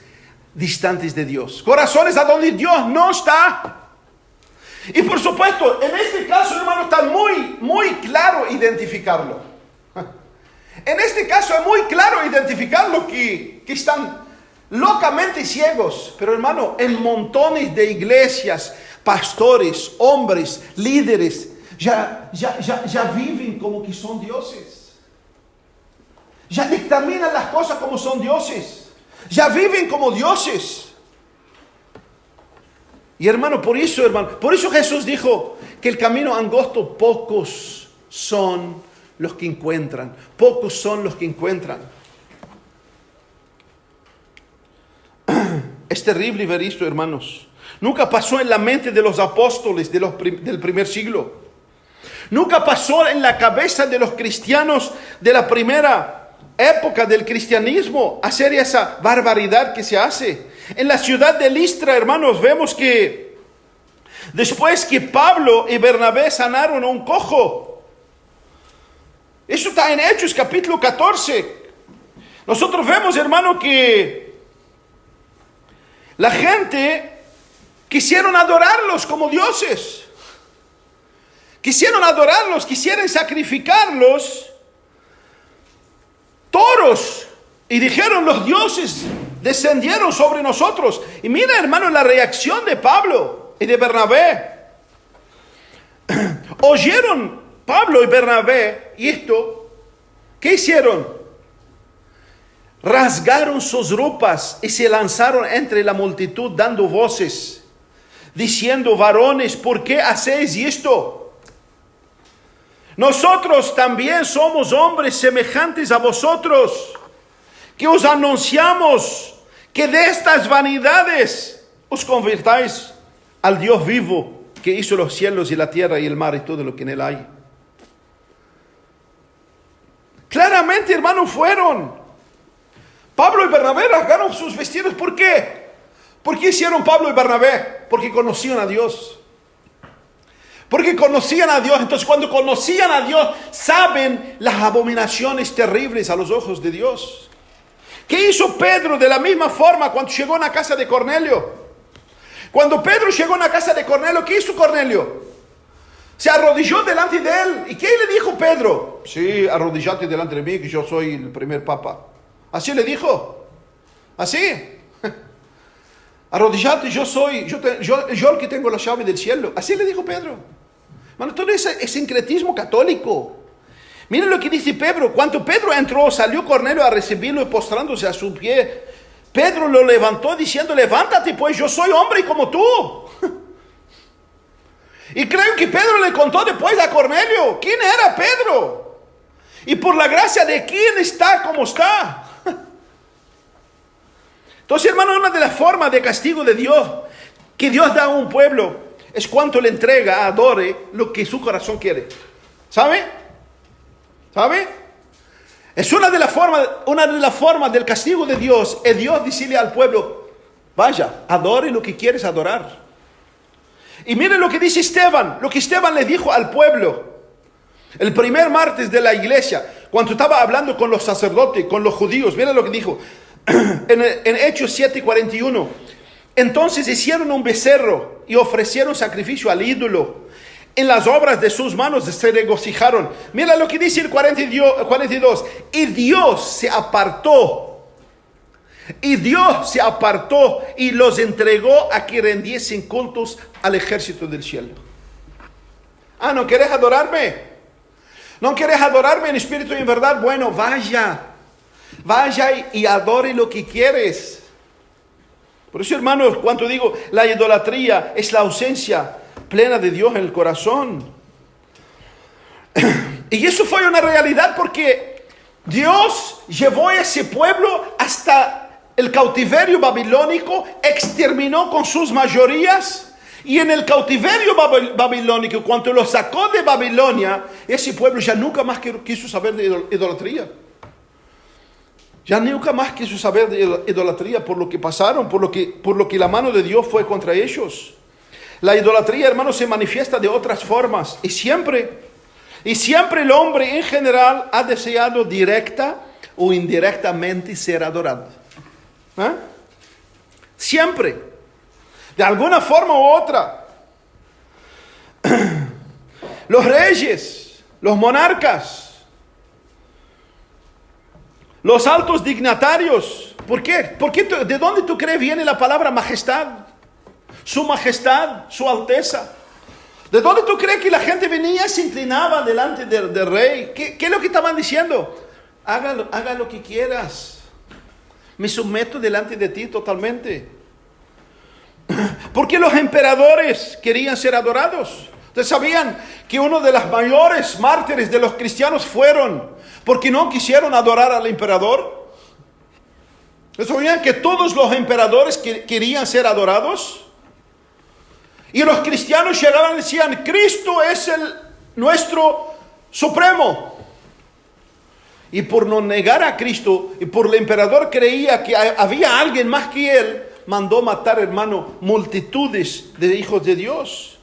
S1: distantes de Dios, corazones a donde Dios no está. Y por supuesto, en este caso, hermano, está muy claro identificarlo. En este caso es muy claro identificarlo que están locamente ciegos. Pero, hermano, en montones de iglesias, pastores, hombres, líderes, ya viven como que son dioses. Ya dictaminan las cosas como son dioses. Ya viven como dioses. Y hermano, por eso Jesús dijo que el camino angosto, pocos son los que encuentran. Pocos son los que encuentran. Es terrible ver esto, hermanos. Nunca pasó en la mente de los apóstoles del primer siglo. Nunca pasó en la cabeza de los cristianos de la primera época del cristianismo hacer esa barbaridad que se hace. En la ciudad de Listra, hermanos, vemos que después que Pablo y Bernabé sanaron a un cojo, eso está en Hechos capítulo 14. Nosotros vemos, hermano, que la gente Quisieron adorarlos como dioses. Quisieron adorarlos, quisieron sacrificarlos toros. Y dijeron, los dioses descendieron sobre nosotros. Y mira, hermano, la reacción de Pablo y de Bernabé. Oyeron Pablo y Bernabé y esto, ¿qué hicieron? Rasgaron sus ropas y se lanzaron entre la multitud dando voces, diciendo, varones, ¿por qué hacéis esto? Nosotros también somos hombres semejantes a vosotros, que os anunciamos que de estas vanidades os convirtáis al Dios vivo, que hizo los cielos y la tierra y el mar y todo lo que en él hay. Claramente, hermanos, fueron. Pablo y Bernabé rasgaron sus vestidos. ¿Por qué? ¿Por qué hicieron Pablo y Bernabé? Porque conocían a Dios. Porque conocían a Dios. Entonces, cuando conocían a Dios, saben las abominaciones terribles a los ojos de Dios. ¿Qué hizo Pedro de la misma forma cuando llegó a la casa de Cornelio? Cuando Pedro llegó a la casa de Cornelio, ¿qué hizo Cornelio? Se arrodilló delante de él. ¿Y qué le dijo Pedro? Sí, arrodillate delante de mí, que yo soy el primer papa. Así le dijo. Así. Arrodillate, yo el que tengo la llave del cielo. Así le dijo Pedro. Bueno, todo ese sincretismo católico. Miren lo que dice Pedro. Cuando Pedro entró, salió Cornelio a recibirlo y postrándose a su pie. Pedro lo levantó diciendo, levántate pues, yo soy hombre como tú. Y creo que Pedro le contó después a Cornelio quién era Pedro. Y por la gracia de quién está como está. Entonces, hermano, una de las formas de castigo de Dios que Dios da a un pueblo es cuando le entrega, adore lo que su corazón quiere. ¿Sabe? ¿Sabe? Es una de las formas del castigo de Dios. Es Dios decirle al pueblo, vaya, adore lo que quieres adorar. Y miren lo que dice Esteban, lo que Esteban le dijo al pueblo. El primer martes de la iglesia, cuando estaba hablando con los sacerdotes, con los judíos, miren lo que dijo. En Hechos 7:41. Entonces hicieron un becerro y ofrecieron sacrificio al ídolo. En las obras de sus manos se regocijaron. Mira lo que dice el 42. Y Dios se apartó y los entregó a que rendiesen cultos al ejército del cielo. Ah, ¿no querés adorarme? ¿No querés adorarme en espíritu y en verdad? Bueno, vaya y adore lo que quieres. Por eso, hermanos, cuando digo la idolatría es la ausencia plena de Dios en el corazón. Y eso fue una realidad porque Dios llevó a ese pueblo hasta el cautiverio babilónico, exterminó con sus mayorías. Y en el cautiverio babilónico, cuando lo sacó de Babilonia, ese pueblo ya nunca más quiso saber de idolatría. Ya nunca más quiso saber de idolatría por lo que pasaron, por lo que la mano de Dios fue contra ellos. La idolatría, hermanos, se manifiesta de otras formas. Y siempre el hombre en general ha deseado directa o indirectamente ser adorado. ¿Eh? Siempre. De alguna forma u otra. Los reyes, los monarcas, los altos dignatarios. ¿Por qué? ¿De dónde tú crees viene la palabra majestad? Su majestad, su alteza. ¿De dónde tú crees que la gente venía y se inclinaba delante del rey? ¿Qué es lo que estaban diciendo? Haga lo que quieras. Me someto delante de ti totalmente. Porque los emperadores querían ser adorados. Ustedes sabían que uno de los mayores mártires de los cristianos fueron porque no quisieron adorar al emperador. ¿Ustedes sabían que todos los emperadores querían ser adorados? Y los cristianos llegaban y decían, Cristo es nuestro supremo. Y por no negar a Cristo, y por el emperador creía que había alguien más que él, mandó matar, hermano, multitudes de hijos de Dios.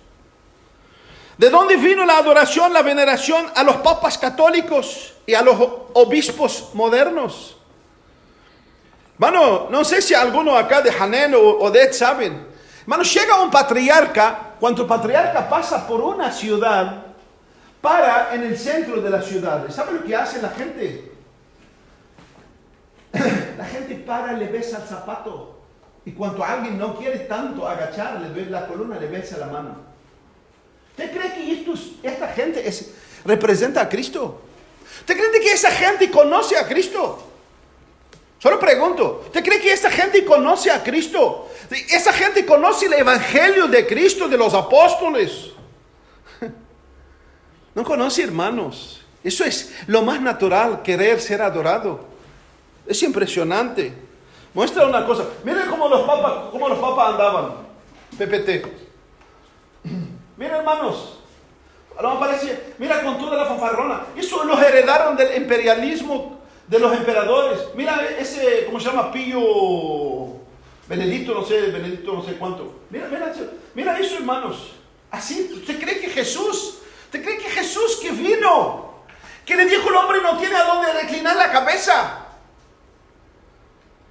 S1: ¿De dónde vino la adoración, la veneración a los papas católicos y a los obispos modernos? Bueno, no sé si alguno acá de Hanén o de saben. Hermano, llega un patriarca, cuando el patriarca pasa por una ciudad, para en el centro de la ciudad. ¿Sabe lo que hace la gente? La gente para y le besa el zapato. Y cuando alguien no quiere tanto agachar, le ve la columna, le besa la mano. ¿Usted cree que esta gente representa a Cristo? ¿Usted cree que esa gente conoce a Cristo? Solo pregunto, ¿usted cree que esa gente conoce a Cristo? ¿Esa gente conoce el evangelio de Cristo, de los apóstoles? No conoce, hermanos. Eso es lo más natural, querer ser adorado. Es impresionante. Muestra una cosa. Miren cómo los papas andaban. PPT. Miren, hermanos. No me parece. Mira con toda la fanfarrona. Eso los heredaron del imperialismo de los emperadores. Mira ese, ¿cómo se llama? Pío Benedicto no sé cuánto. Mira eso, hermanos. Así, ¿usted cree que Jesús que vino, que le dijo el hombre no tiene a dónde reclinar la cabeza?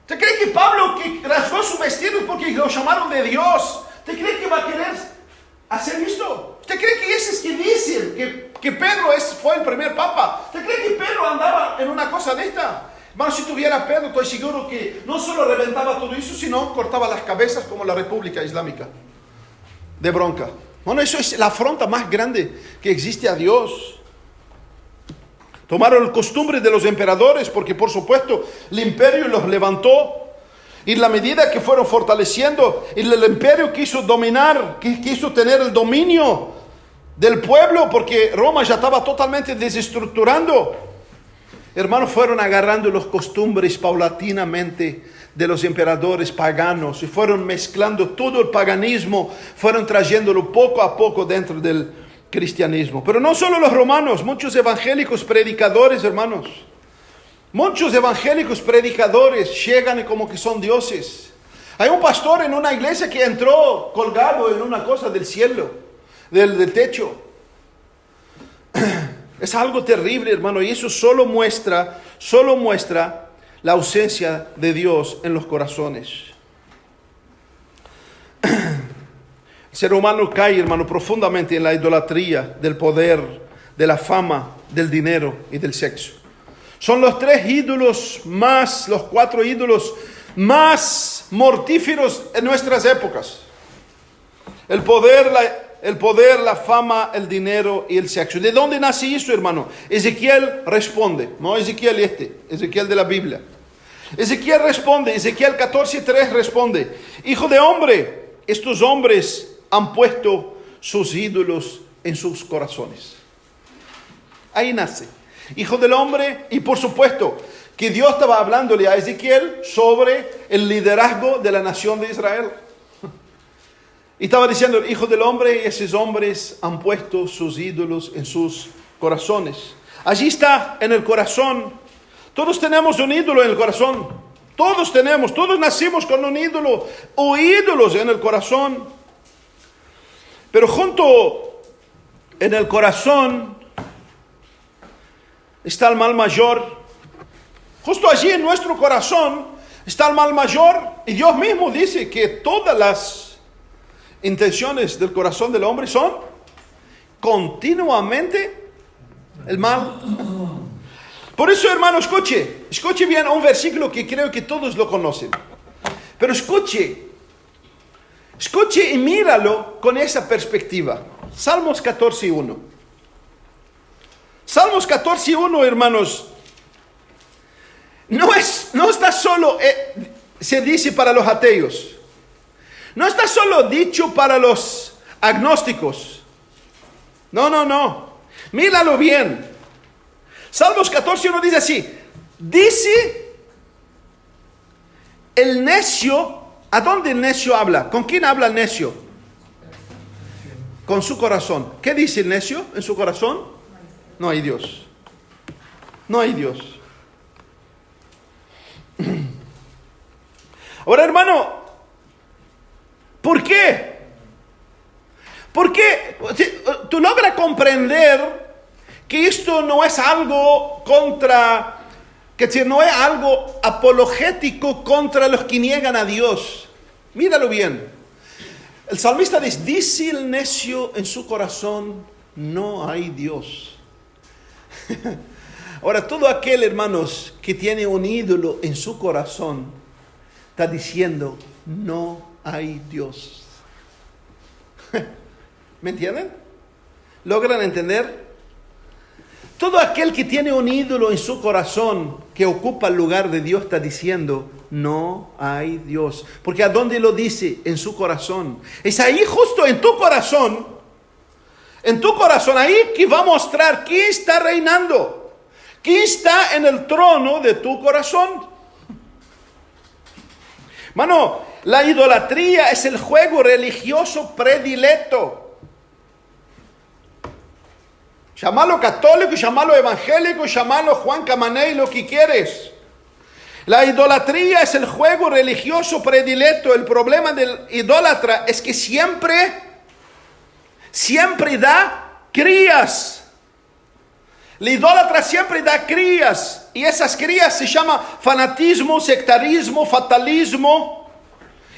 S1: ¿Usted cree que Pablo, que rasgó sus vestidos porque lo llamaron de Dios, ¿usted cree que va a querer hacer esto? ¿Usted cree que ese es que dicen que Pedro fue el primer papa? ¿Usted cree que Pedro andaba en una cosa de esta? Hermano, si tuviera Pedro, estoy seguro que no solo reventaba todo eso, sino cortaba las cabezas como la República Islámica, de bronca. Bueno, eso es la afrenta más grande que existe a Dios. Tomaron la costumbre de los emperadores porque, por supuesto, el imperio los levantó. Y en la medida que fueron fortaleciendo, el imperio quiso dominar, quiso tener el dominio del pueblo porque Roma ya estaba totalmente desestructurando. Hermanos, fueron agarrando las costumbres paulatinamente de los emperadores paganos y fueron mezclando todo el paganismo, fueron trayéndolo poco a poco dentro del cristianismo. Pero no solo los romanos, muchos evangélicos predicadores, hermanos, muchos evangélicos predicadores llegan y como que son dioses. Hay un pastor en una iglesia que entró colgado en una cosa del cielo, del techo. Es algo terrible, hermano, y eso solo muestra la ausencia de Dios en los corazones. El ser humano cae, hermano, profundamente en la idolatría del poder, de la fama, del dinero y del sexo. Son los los 4 ídolos más mortíferos en nuestras épocas. El poder, la fama, el dinero y el sexo. ¿De dónde nace eso, hermano? Ezequiel responde, no Ezequiel de la Biblia. Ezequiel responde, Ezequiel 14:3 responde: Hijo de hombre, estos hombres han puesto sus ídolos en sus corazones. Ahí nace. Hijo del hombre, y por supuesto que Dios estaba hablándole a Ezequiel sobre el liderazgo de la nación de Israel. Y estaba diciendo, hijo del hombre, y esos hombres han puesto sus ídolos en sus corazones. Allí está, en el corazón. Todos tenemos un ídolo en el corazón. Todos nacimos con un ídolo o ídolos en el corazón. Pero junto en el corazón está el mal mayor. Justo allí en nuestro corazón está el mal mayor. Y Dios mismo dice que todas las intenciones del corazón del hombre son continuamente el mal. Por eso, hermano, escuche bien un versículo que creo que todos lo conocen. Pero escuche y míralo con esa perspectiva. Salmos 14:1. Salmos 14:1, hermanos, no está solo, se dice para los ateos. No está solo dicho para los agnósticos. No. Míralo bien. Salmos 14:1 dice así. Dice el necio. ¿A dónde el necio habla? ¿Con quién habla el necio? Con su corazón. ¿Qué dice el necio en su corazón? No hay Dios. No hay Dios. Ahora, hermano, ¿por qué? Porque tú logras comprender que esto no es algo que no es algo apologético contra los que niegan a Dios. Míralo bien. El salmista dice el necio en su corazón, no hay Dios. Ahora, todo aquel, hermanos, que tiene un ídolo en su corazón, está diciendo, no hay Dios. ¿Me entienden? ¿Logran entender? Todo aquel que tiene un ídolo en su corazón, que ocupa el lugar de Dios, está diciendo, no hay Dios. Porque ¿a dónde lo dice? En su corazón. Es ahí justo en tu corazón, ahí que va a mostrar quién está reinando, quién está en el trono de tu corazón. Mano, la idolatría es el juego religioso predilecto. Llámalo católico, llámalo evangélico, llámalo Juan Camaney, lo que quieres. La idolatría es el juego religioso predilecto. El problema del idólatra es que siempre da crías. El idólatra siempre da crías. Y esas crías se llama fanatismo, sectarismo, fatalismo.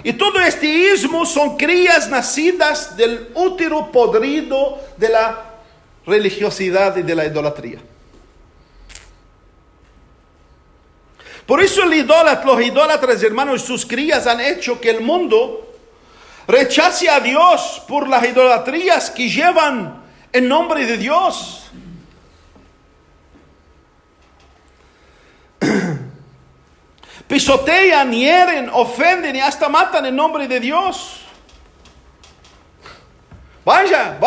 S1: Y todo este ismo son crías nacidas del útero podrido de la religiosidad y de la idolatría. Por eso los idólatras, hermanos, sus crías han hecho que el mundo rechace a Dios por las idolatrías que llevan en nombre de Dios. Pisotean, hieren, ofenden y hasta matan en nombre de Dios. Vaya,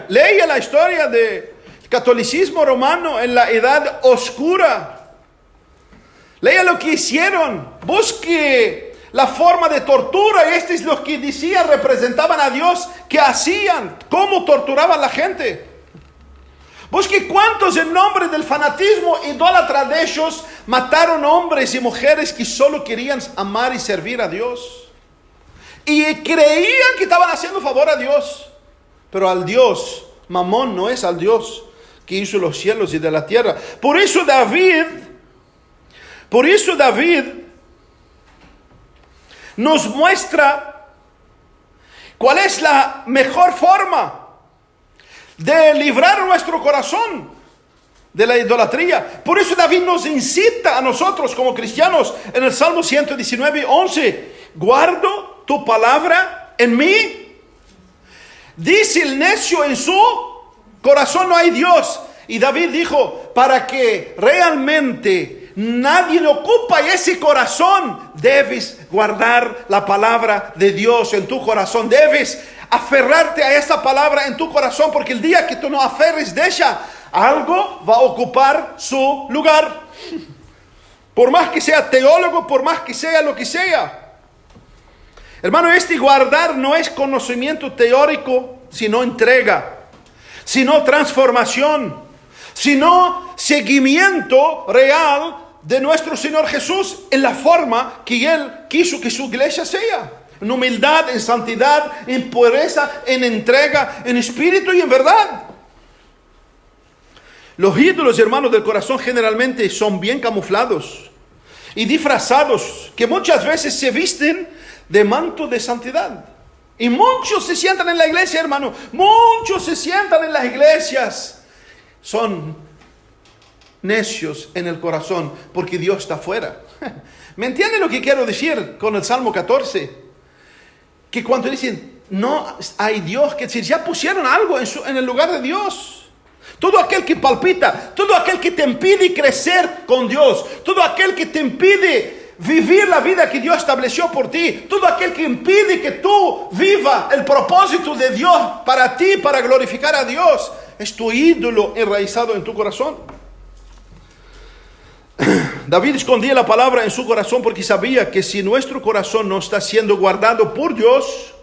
S1: lea la historia del catolicismo romano en la Edad Oscura. Lea lo que hicieron. Busque la forma de tortura. Este es lo que decían, representaban a Dios, que hacían, cómo torturaban a la gente. Busque cuántos en nombre del fanatismo idólatra de ellos mataron hombres y mujeres que solo querían amar y servir a Dios. Y creían que estaban haciendo favor a Dios. Pero al Dios, Mamón, no es al Dios que hizo los cielos y de la tierra. Por eso David nos muestra cuál es la mejor forma de librar nuestro corazón de la idolatría. Por eso David nos incita a nosotros como cristianos en el Salmo 119:11. Guardo tu palabra en mí. Dice el necio en su corazón no hay Dios. Y David dijo, para que realmente nadie le ocupa ese corazón, debes guardar la palabra de Dios en tu corazón. Debes aferrarte a esa palabra en tu corazón, porque el día que tú no aferres de ella, algo va a ocupar su lugar. Por más que sea teólogo, por más que sea lo que sea. Hermano, guardar no es conocimiento teórico, sino entrega, sino transformación, sino seguimiento real de nuestro Señor Jesús en la forma que Él quiso que su iglesia sea. En humildad, en santidad, en pureza, en entrega, en espíritu y en verdad. Los ídolos, hermanos, del corazón generalmente son bien camuflados y disfrazados, que muchas veces se visten de manto de santidad. Y muchos se sientan en la iglesia, hermano. Muchos se sientan en las iglesias. Son necios en el corazón porque Dios está afuera. ¿Me entienden lo que quiero decir con el Salmo 14? Que cuando dicen no hay Dios, que decir, ya pusieron algo en el lugar de Dios. Todo aquel que palpita, todo aquel que te impide crecer con Dios, todo aquel que te impide vivir la vida que Dios estableció por ti, todo aquel que impide que tú viva el propósito de Dios para ti, para glorificar a Dios, es tu ídolo enraizado en tu corazón. David escondía la palabra en su corazón porque sabía que si nuestro corazón no está siendo guardado por Dios,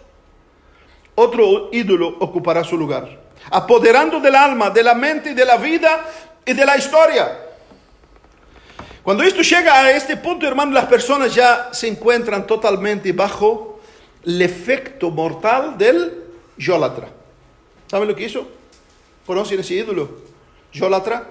S1: otro ídolo ocupará su lugar, apoderando del alma, de la mente, de la vida y de la historia. Cuando esto llega a este punto, hermano, las personas ya se encuentran totalmente bajo el efecto mortal del idólatra. ¿Saben lo que hizo? ¿Conocen ese ídolo? Idólatra.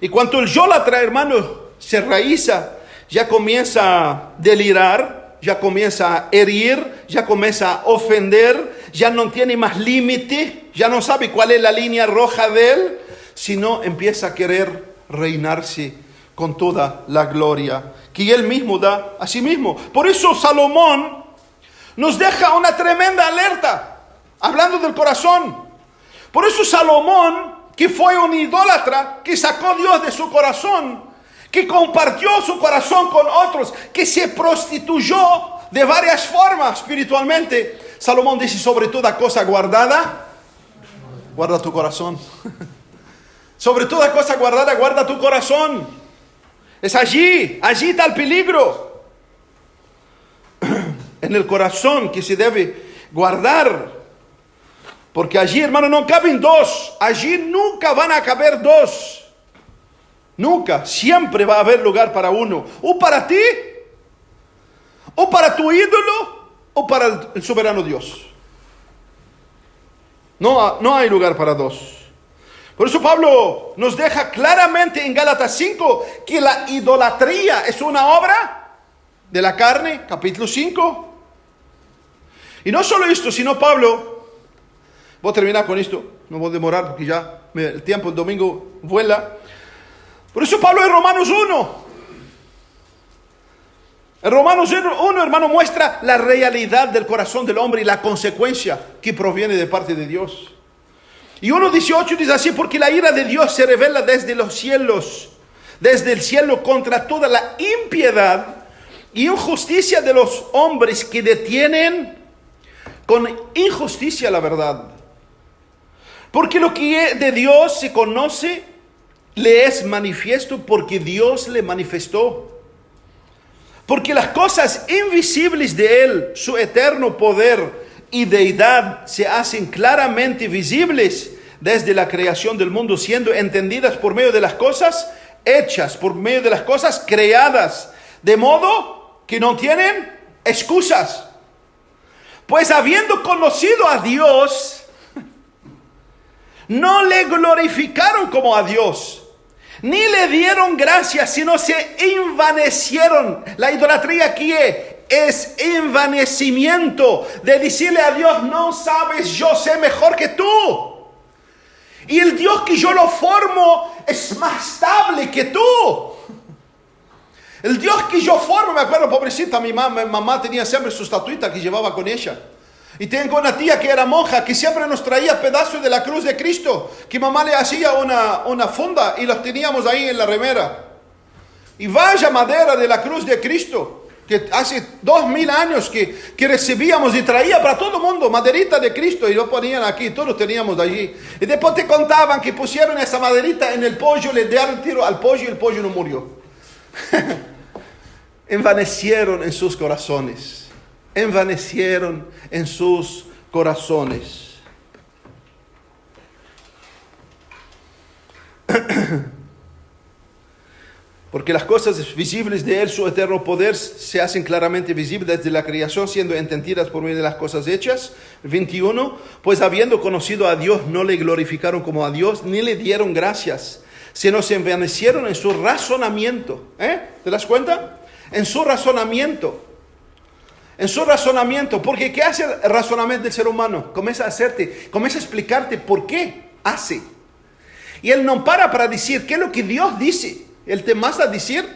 S1: Y cuando el idólatra, hermano, se raíza, ya comienza a delirar, ya comienza a herir, ya comienza a ofender, ya no tiene más límite, ya no sabe cuál es la línea roja de él, sino empieza a querer reinarse con toda la gloria que él mismo da a sí mismo. Por eso Salomón nos deja una tremenda alerta, hablando del corazón. Por eso Salomón, que fue un idólatra, que sacó a Dios de su corazón, que compartió su corazón con otros, que se prostituyó de varias formas espiritualmente, Salomón dice: sobre toda cosa guardada, guarda tu corazón. Sobre toda cosa guardada, guarda tu corazón. Es allí está el peligro. En el corazón que se debe guardar. Porque allí, hermano, no caben dos. Allí nunca van a caber dos. Nunca. Siempre va a haber lugar para uno. O para ti, o para tu ídolo, o para el soberano Dios. No hay lugar para dos. Por eso Pablo nos deja claramente en Gálatas 5 que la idolatría es una obra de la carne, capítulo 5. Y no solo esto, sino Pablo, voy a terminar con esto, no voy a demorar porque ya el tiempo, el domingo vuela. Por eso Pablo en Romanos 1, hermano, muestra la realidad del corazón del hombre y la consecuencia que proviene de parte de Dios. Y 1:18 dice así: porque la ira de Dios se revela desde los cielos, desde el cielo, contra toda la impiedad y injusticia de los hombres que detienen con injusticia la verdad. Porque lo que de Dios se conoce le es manifiesto porque Dios le manifestó. Porque las cosas invisibles de Él, su eterno poder y deidad, se hacen claramente visibles desde la creación del mundo, siendo entendidas por medio de las cosas hechas, por medio de las cosas creadas, de modo que no tienen excusas. Pues habiendo conocido a Dios, no le glorificaron como a Dios, ni le dieron gracias, sino se envanecieron. La idolatría aquí es envanecimiento de decirle a Dios: no sabes, yo sé mejor que tú. Y el Dios que yo lo formo es más estable que tú. El Dios que yo formo, me acuerdo, pobrecita, mi mamá tenía siempre su estatuita que llevaba con ella. Y tengo una tía que era monja, que siempre nos traía pedazos de la cruz de Cristo, que mamá le hacía una funda y los teníamos ahí en la remera. Y vaya madera de la cruz de Cristo, que hace 2000 años que recibíamos y traía para todo el mundo, maderita de Cristo, y lo ponían aquí, todos teníamos allí. Y después te contaban que pusieron esa maderita en el pollo, le dieron tiro al pollo y el pollo no murió. Envanecieron en sus corazones. Envanecieron en sus corazones. Porque las cosas visibles de Él, su eterno poder, se hacen claramente visibles desde la creación, siendo entendidas por medio de las cosas hechas. 21. Pues habiendo conocido a Dios, no le glorificaron como a Dios, ni le dieron gracias, sino se envanecieron en su razonamiento. ¿Te das cuenta? En su razonamiento. En su razonamiento. Porque ¿qué hace el razonamiento del ser humano? Comienza a explicarte por qué hace. Y él no para decir qué es lo que Dios dice. Él te manda a decir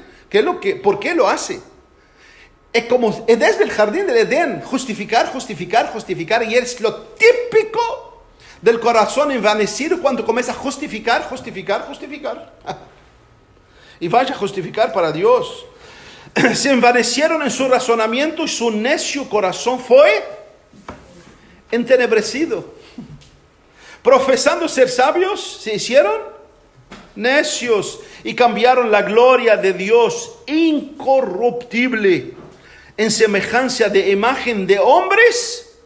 S1: por qué lo hace. Es como desde el jardín del Edén, justificar. Y es lo típico del corazón envanecido cuando comienza a justificar. Y vaya a justificar para Dios. Se envanecieron en su razonamiento y su necio corazón fue entenebrecido. Profesando ser sabios, se hicieron necios y cambiaron la gloria de Dios incorruptible en semejanza de imagen de hombres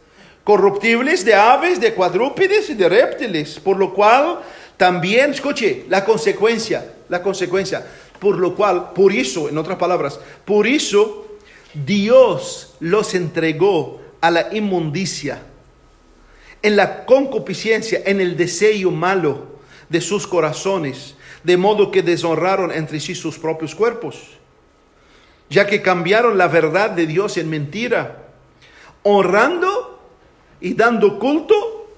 S1: corruptibles, de aves, de cuadrúpedes y de reptiles. Por lo cual también, escuche, la consecuencia. Por eso, en otras palabras, por eso Dios los entregó a la inmundicia, en la concupiscencia, en el deseo malo de sus corazones, de modo que deshonraron entre sí sus propios cuerpos. ya que cambiaron la verdad de Dios en mentira, honrando y dando culto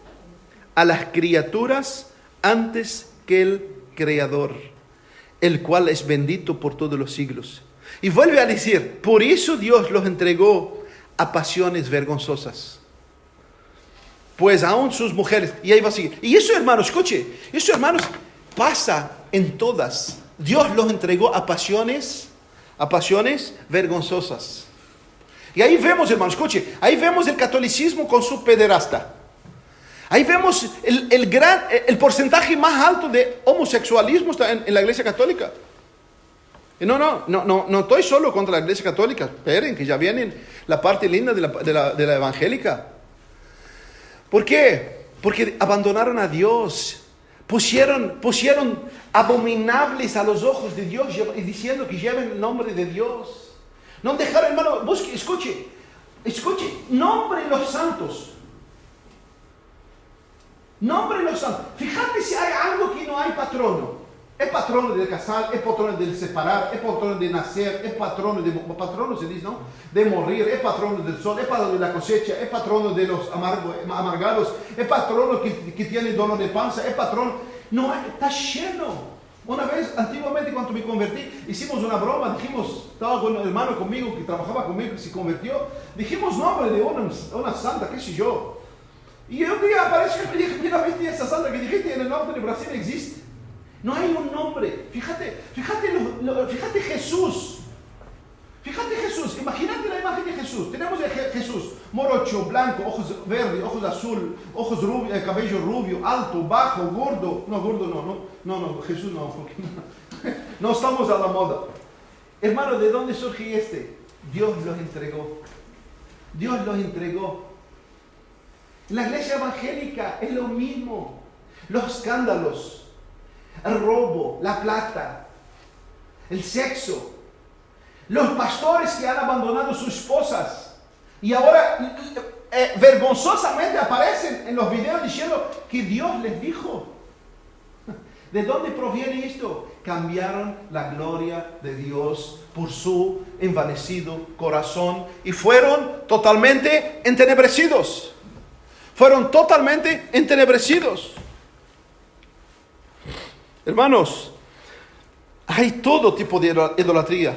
S1: a las criaturas antes que el Creador, el cual es bendito por todos los siglos. Y vuelve a decir, por eso Dios los entregó a pasiones vergonzosas. Pues aún sus mujeres, y ahí va a seguir. Y eso, hermanos, escuche, eso, hermanos, pasa en todas. Dios los entregó a pasiones vergonzosas. Y ahí vemos, hermanos, escuche, ahí vemos el catolicismo con su pederasta. Ahí vemos el porcentaje más alto de homosexualismo está en la Iglesia Católica. Y no estoy solo contra la Iglesia Católica. Esperen, que ya viene la parte linda de la evangélica. ¿Por qué? Porque abandonaron a Dios. Pusieron abominables a los ojos de Dios y diciendo que lleven el nombre de Dios. No dejaron, hermano, busque, escuche, nombre los santos. Nombre los santos. Fíjate si hay algo que no hay patrono. Es patrono del casar, es patrono del separar, es patrono de nacer, es patrono se dice, ¿no? De morir, es patrono del sol, es patrono de la cosecha, es patrono de los amargados, es patrono que tiene dolor de panza, es patrono. No, está lleno. Una vez, antiguamente, cuando me convertí, hicimos una broma, dijimos, estaba con un hermano conmigo que trabajaba conmigo, que se convirtió, dijimos nombre de una santa, qué sé yo. Y un día apareció y me dije, mira, ¿viste esa santa que dijiste en el norte de Brasil existe? No hay un nombre. Fíjate Jesús. Fíjate Jesús. Imagínate la imagen de Jesús. Tenemos a Jesús morocho, blanco, ojos verdes, ojos azul, ojos rubios, cabello rubio, alto, bajo, gordo. No, Jesús no. No estamos a la moda. Hermano, ¿de dónde surge este? Dios los entregó. Dios los entregó. La iglesia evangélica es lo mismo. Los escándalos, el robo, la plata, el sexo, los pastores que han abandonado sus esposas y ahora vergonzosamente aparecen en los videos diciendo que Dios les dijo. ¿De dónde proviene esto? Cambiaron la gloria de Dios por su envanecido corazón y fueron totalmente entenebrecidos. Hermanos, hay todo tipo de idolatría.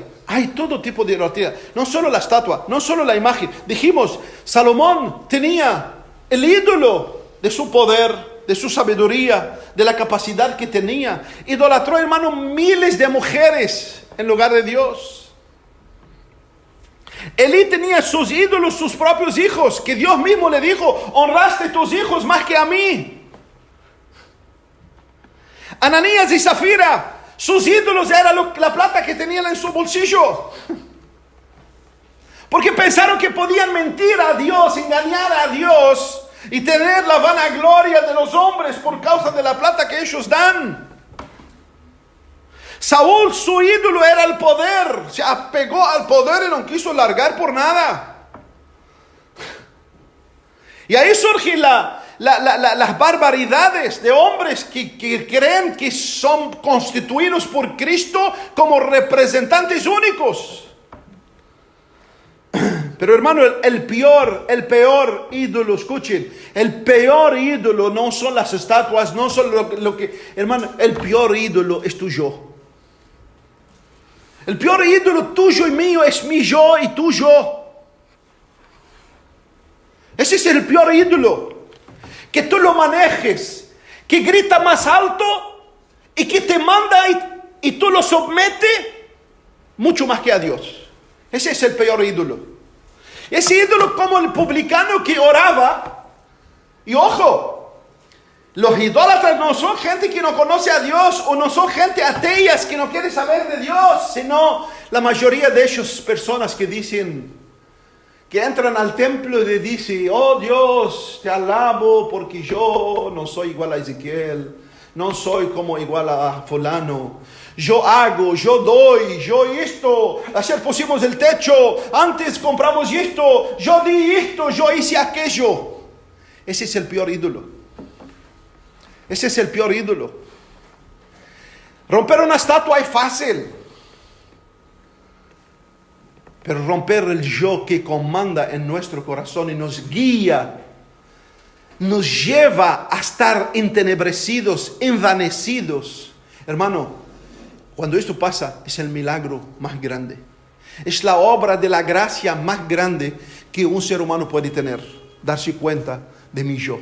S1: No solo la estatua, no solo la imagen. Dijimos, Salomón tenía el ídolo de su poder, de su sabiduría, de la capacidad que tenía. Idolatró, hermano, miles de mujeres en lugar de Dios. Elí tenía sus ídolos, sus propios hijos, que Dios mismo le dijo, honraste a tus hijos más que a mí. Ananías y Zafira, sus ídolos era la plata que tenían en su bolsillo. Porque pensaron que podían mentir a Dios, engañar a Dios y tener la vanagloria de los hombres por causa de la plata que ellos dan. Saúl, su ídolo era el poder. Se apegó al poder y no quiso largar por nada. Y ahí surge las barbaridades de hombres que creen que son constituidos por Cristo como representantes únicos. Pero hermano, el peor ídolo, escuchen, el peor ídolo no son las estatuas, no son lo que, hermano, el peor ídolo es tu yo. El peor ídolo tuyo y mío es mi yo y tu yo. Ese es el peor ídolo. Que tú lo manejes, que grita más alto y que te manda y tú lo sometes mucho más que a Dios. Ese es el peor ídolo. Ese ídolo como el publicano que oraba. Y ojo, los idólatras no son gente que no conoce a Dios o no son gente ateas que no quiere saber de Dios, sino la mayoría de ellas personas que dicen, que entran al templo y dicen, oh Dios, te alabo porque yo no soy igual a Ezequiel, no soy como igual a fulano. Yo hago, yo doy, yo esto, ayer pusimos el techo, antes compramos esto, yo di esto, yo hice aquello. Ese es el peor ídolo. Ese es el peor ídolo. Romper una estatua es fácil. pero romper el yo que comanda en nuestro corazón y nos guía, nos lleva a estar entenebrecidos, envanecidos. Hermano, cuando esto pasa, es el milagro más grande. Es la obra de la gracia más grande que un ser humano puede tener. Darse cuenta de mi yo.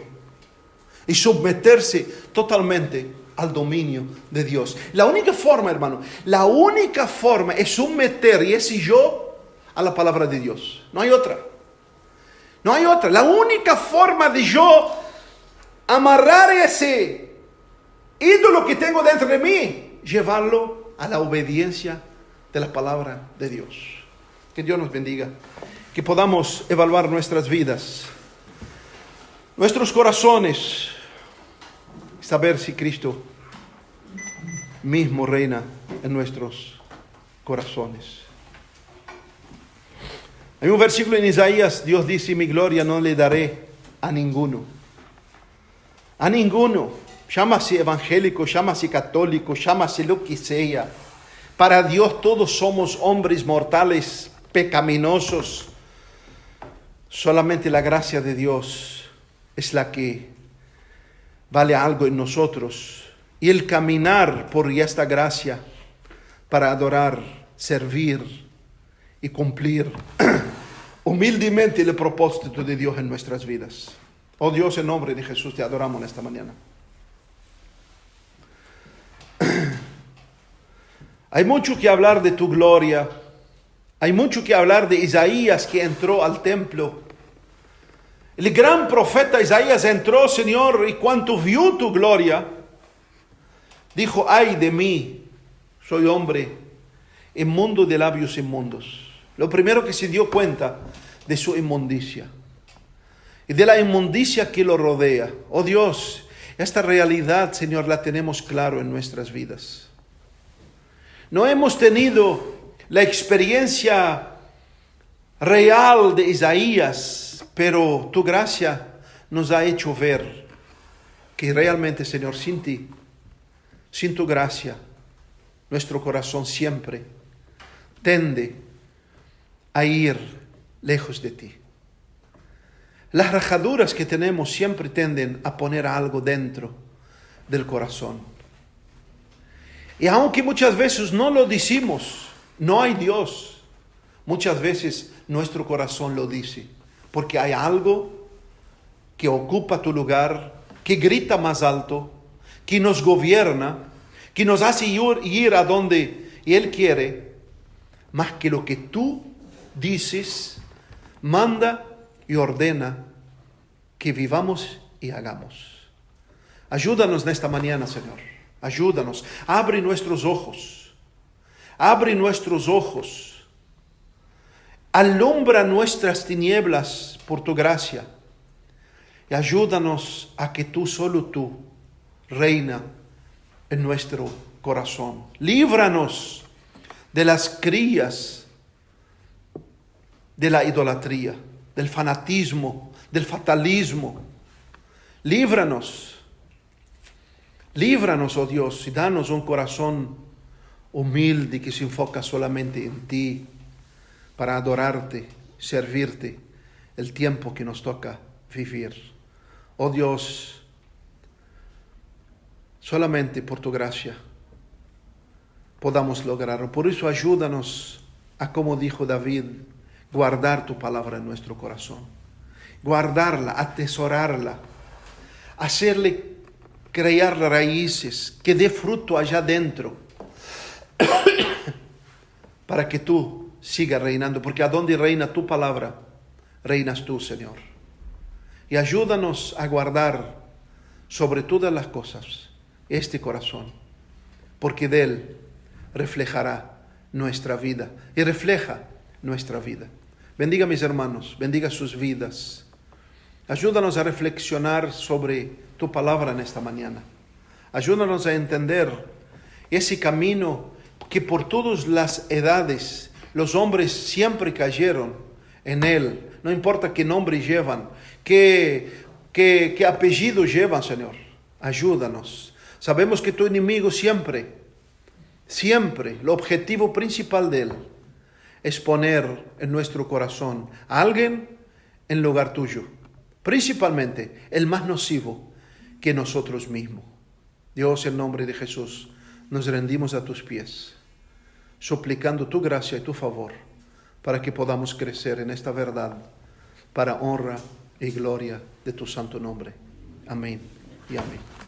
S1: Y someterse totalmente al dominio de Dios. La única forma, hermano, la única forma es someter ese yo a la palabra de Dios. No hay otra. No hay otra. La única forma de yo amarrar ese ídolo que tengo dentro de mí, llevarlo a la obediencia de la palabra de Dios. Que Dios nos bendiga. Que podamos evaluar nuestras vidas, nuestros corazones, saber si Cristo mismo reina en nuestros corazones. Hay un versículo en Isaías, Dios dice: mi gloria no le daré a ninguno. A ninguno. Llámase evangélico, llámase católico, llámase lo que sea. Para Dios todos somos hombres mortales, pecaminosos. Solamente la gracia de Dios es la que vale algo en nosotros. Y el caminar por esta gracia para adorar, servir y cumplir humildemente el propósito de Dios en nuestras vidas. Oh Dios, en nombre de Jesús te adoramos en esta mañana. Hay mucho que hablar de tu gloria. Hay mucho que hablar de Isaías que entró al templo. El gran profeta Isaías entró, Señor, y cuando vio tu gloria, dijo: ay de mí, soy hombre inmundo de labios inmundos. Lo primero que se dio cuenta de su inmundicia y de la inmundicia que lo rodea. Oh Dios, esta realidad, Señor, la tenemos claro en nuestras vidas. No hemos tenido la experiencia real de Isaías, pero tu gracia nos ha hecho ver que realmente, Señor, sin ti, sin tu gracia, nuestro corazón siempre tende a ir lejos de ti. Las rajaduras que tenemos siempre tienden a poner algo dentro del corazón. Y aunque muchas veces no lo decimos, no hay Dios, muchas veces nuestro corazón lo dice, porque hay algo que ocupa tu lugar, que grita más alto, que nos gobierna, que nos hace ir a donde Él quiere, más que lo que tú dices, manda y ordena que vivamos y hagamos. Ayúdanos en esta mañana, Señor. Ayúdanos. Abre nuestros ojos. Abre nuestros ojos. Alumbra nuestras tinieblas por tu gracia. Y ayúdanos a que solo tú, reina en nuestro corazón. Líbranos de las crías de la idolatría, del fanatismo, del fatalismo. Líbranos, oh Dios, y danos un corazón humilde que se enfoca solamente en ti, para adorarte, servirte el tiempo que nos toca vivir. Oh Dios, solamente por tu gracia podamos lograrlo. Por eso ayúdanos a, como dijo David, guardar tu palabra en nuestro corazón. Guardarla, atesorarla, hacerle crear raíces, que dé fruto allá dentro, para que tú sigas reinando, porque a donde reina tu palabra, reinas tú, Señor. Y ayúdanos a guardar sobre todas las cosas este corazón, porque de él reflejará nuestra vida y refleja nuestra vida. Bendiga a mis hermanos, bendiga sus vidas. Ayúdanos a reflexionar sobre tu palabra en esta mañana. Ayúdanos a entender ese camino que por todas las edades los hombres siempre cayeron en él. No importa qué nombre llevan, qué apellido llevan, Señor. Ayúdanos. Sabemos que tu enemigo siempre, el objetivo principal de él es poner en nuestro corazón a alguien en lugar tuyo, principalmente el más nocivo que nosotros mismos. Dios, en nombre de Jesús, nos rendimos a tus pies, suplicando tu gracia y tu favor para que podamos crecer en esta verdad, para honra y gloria de tu santo nombre. Amén y amén.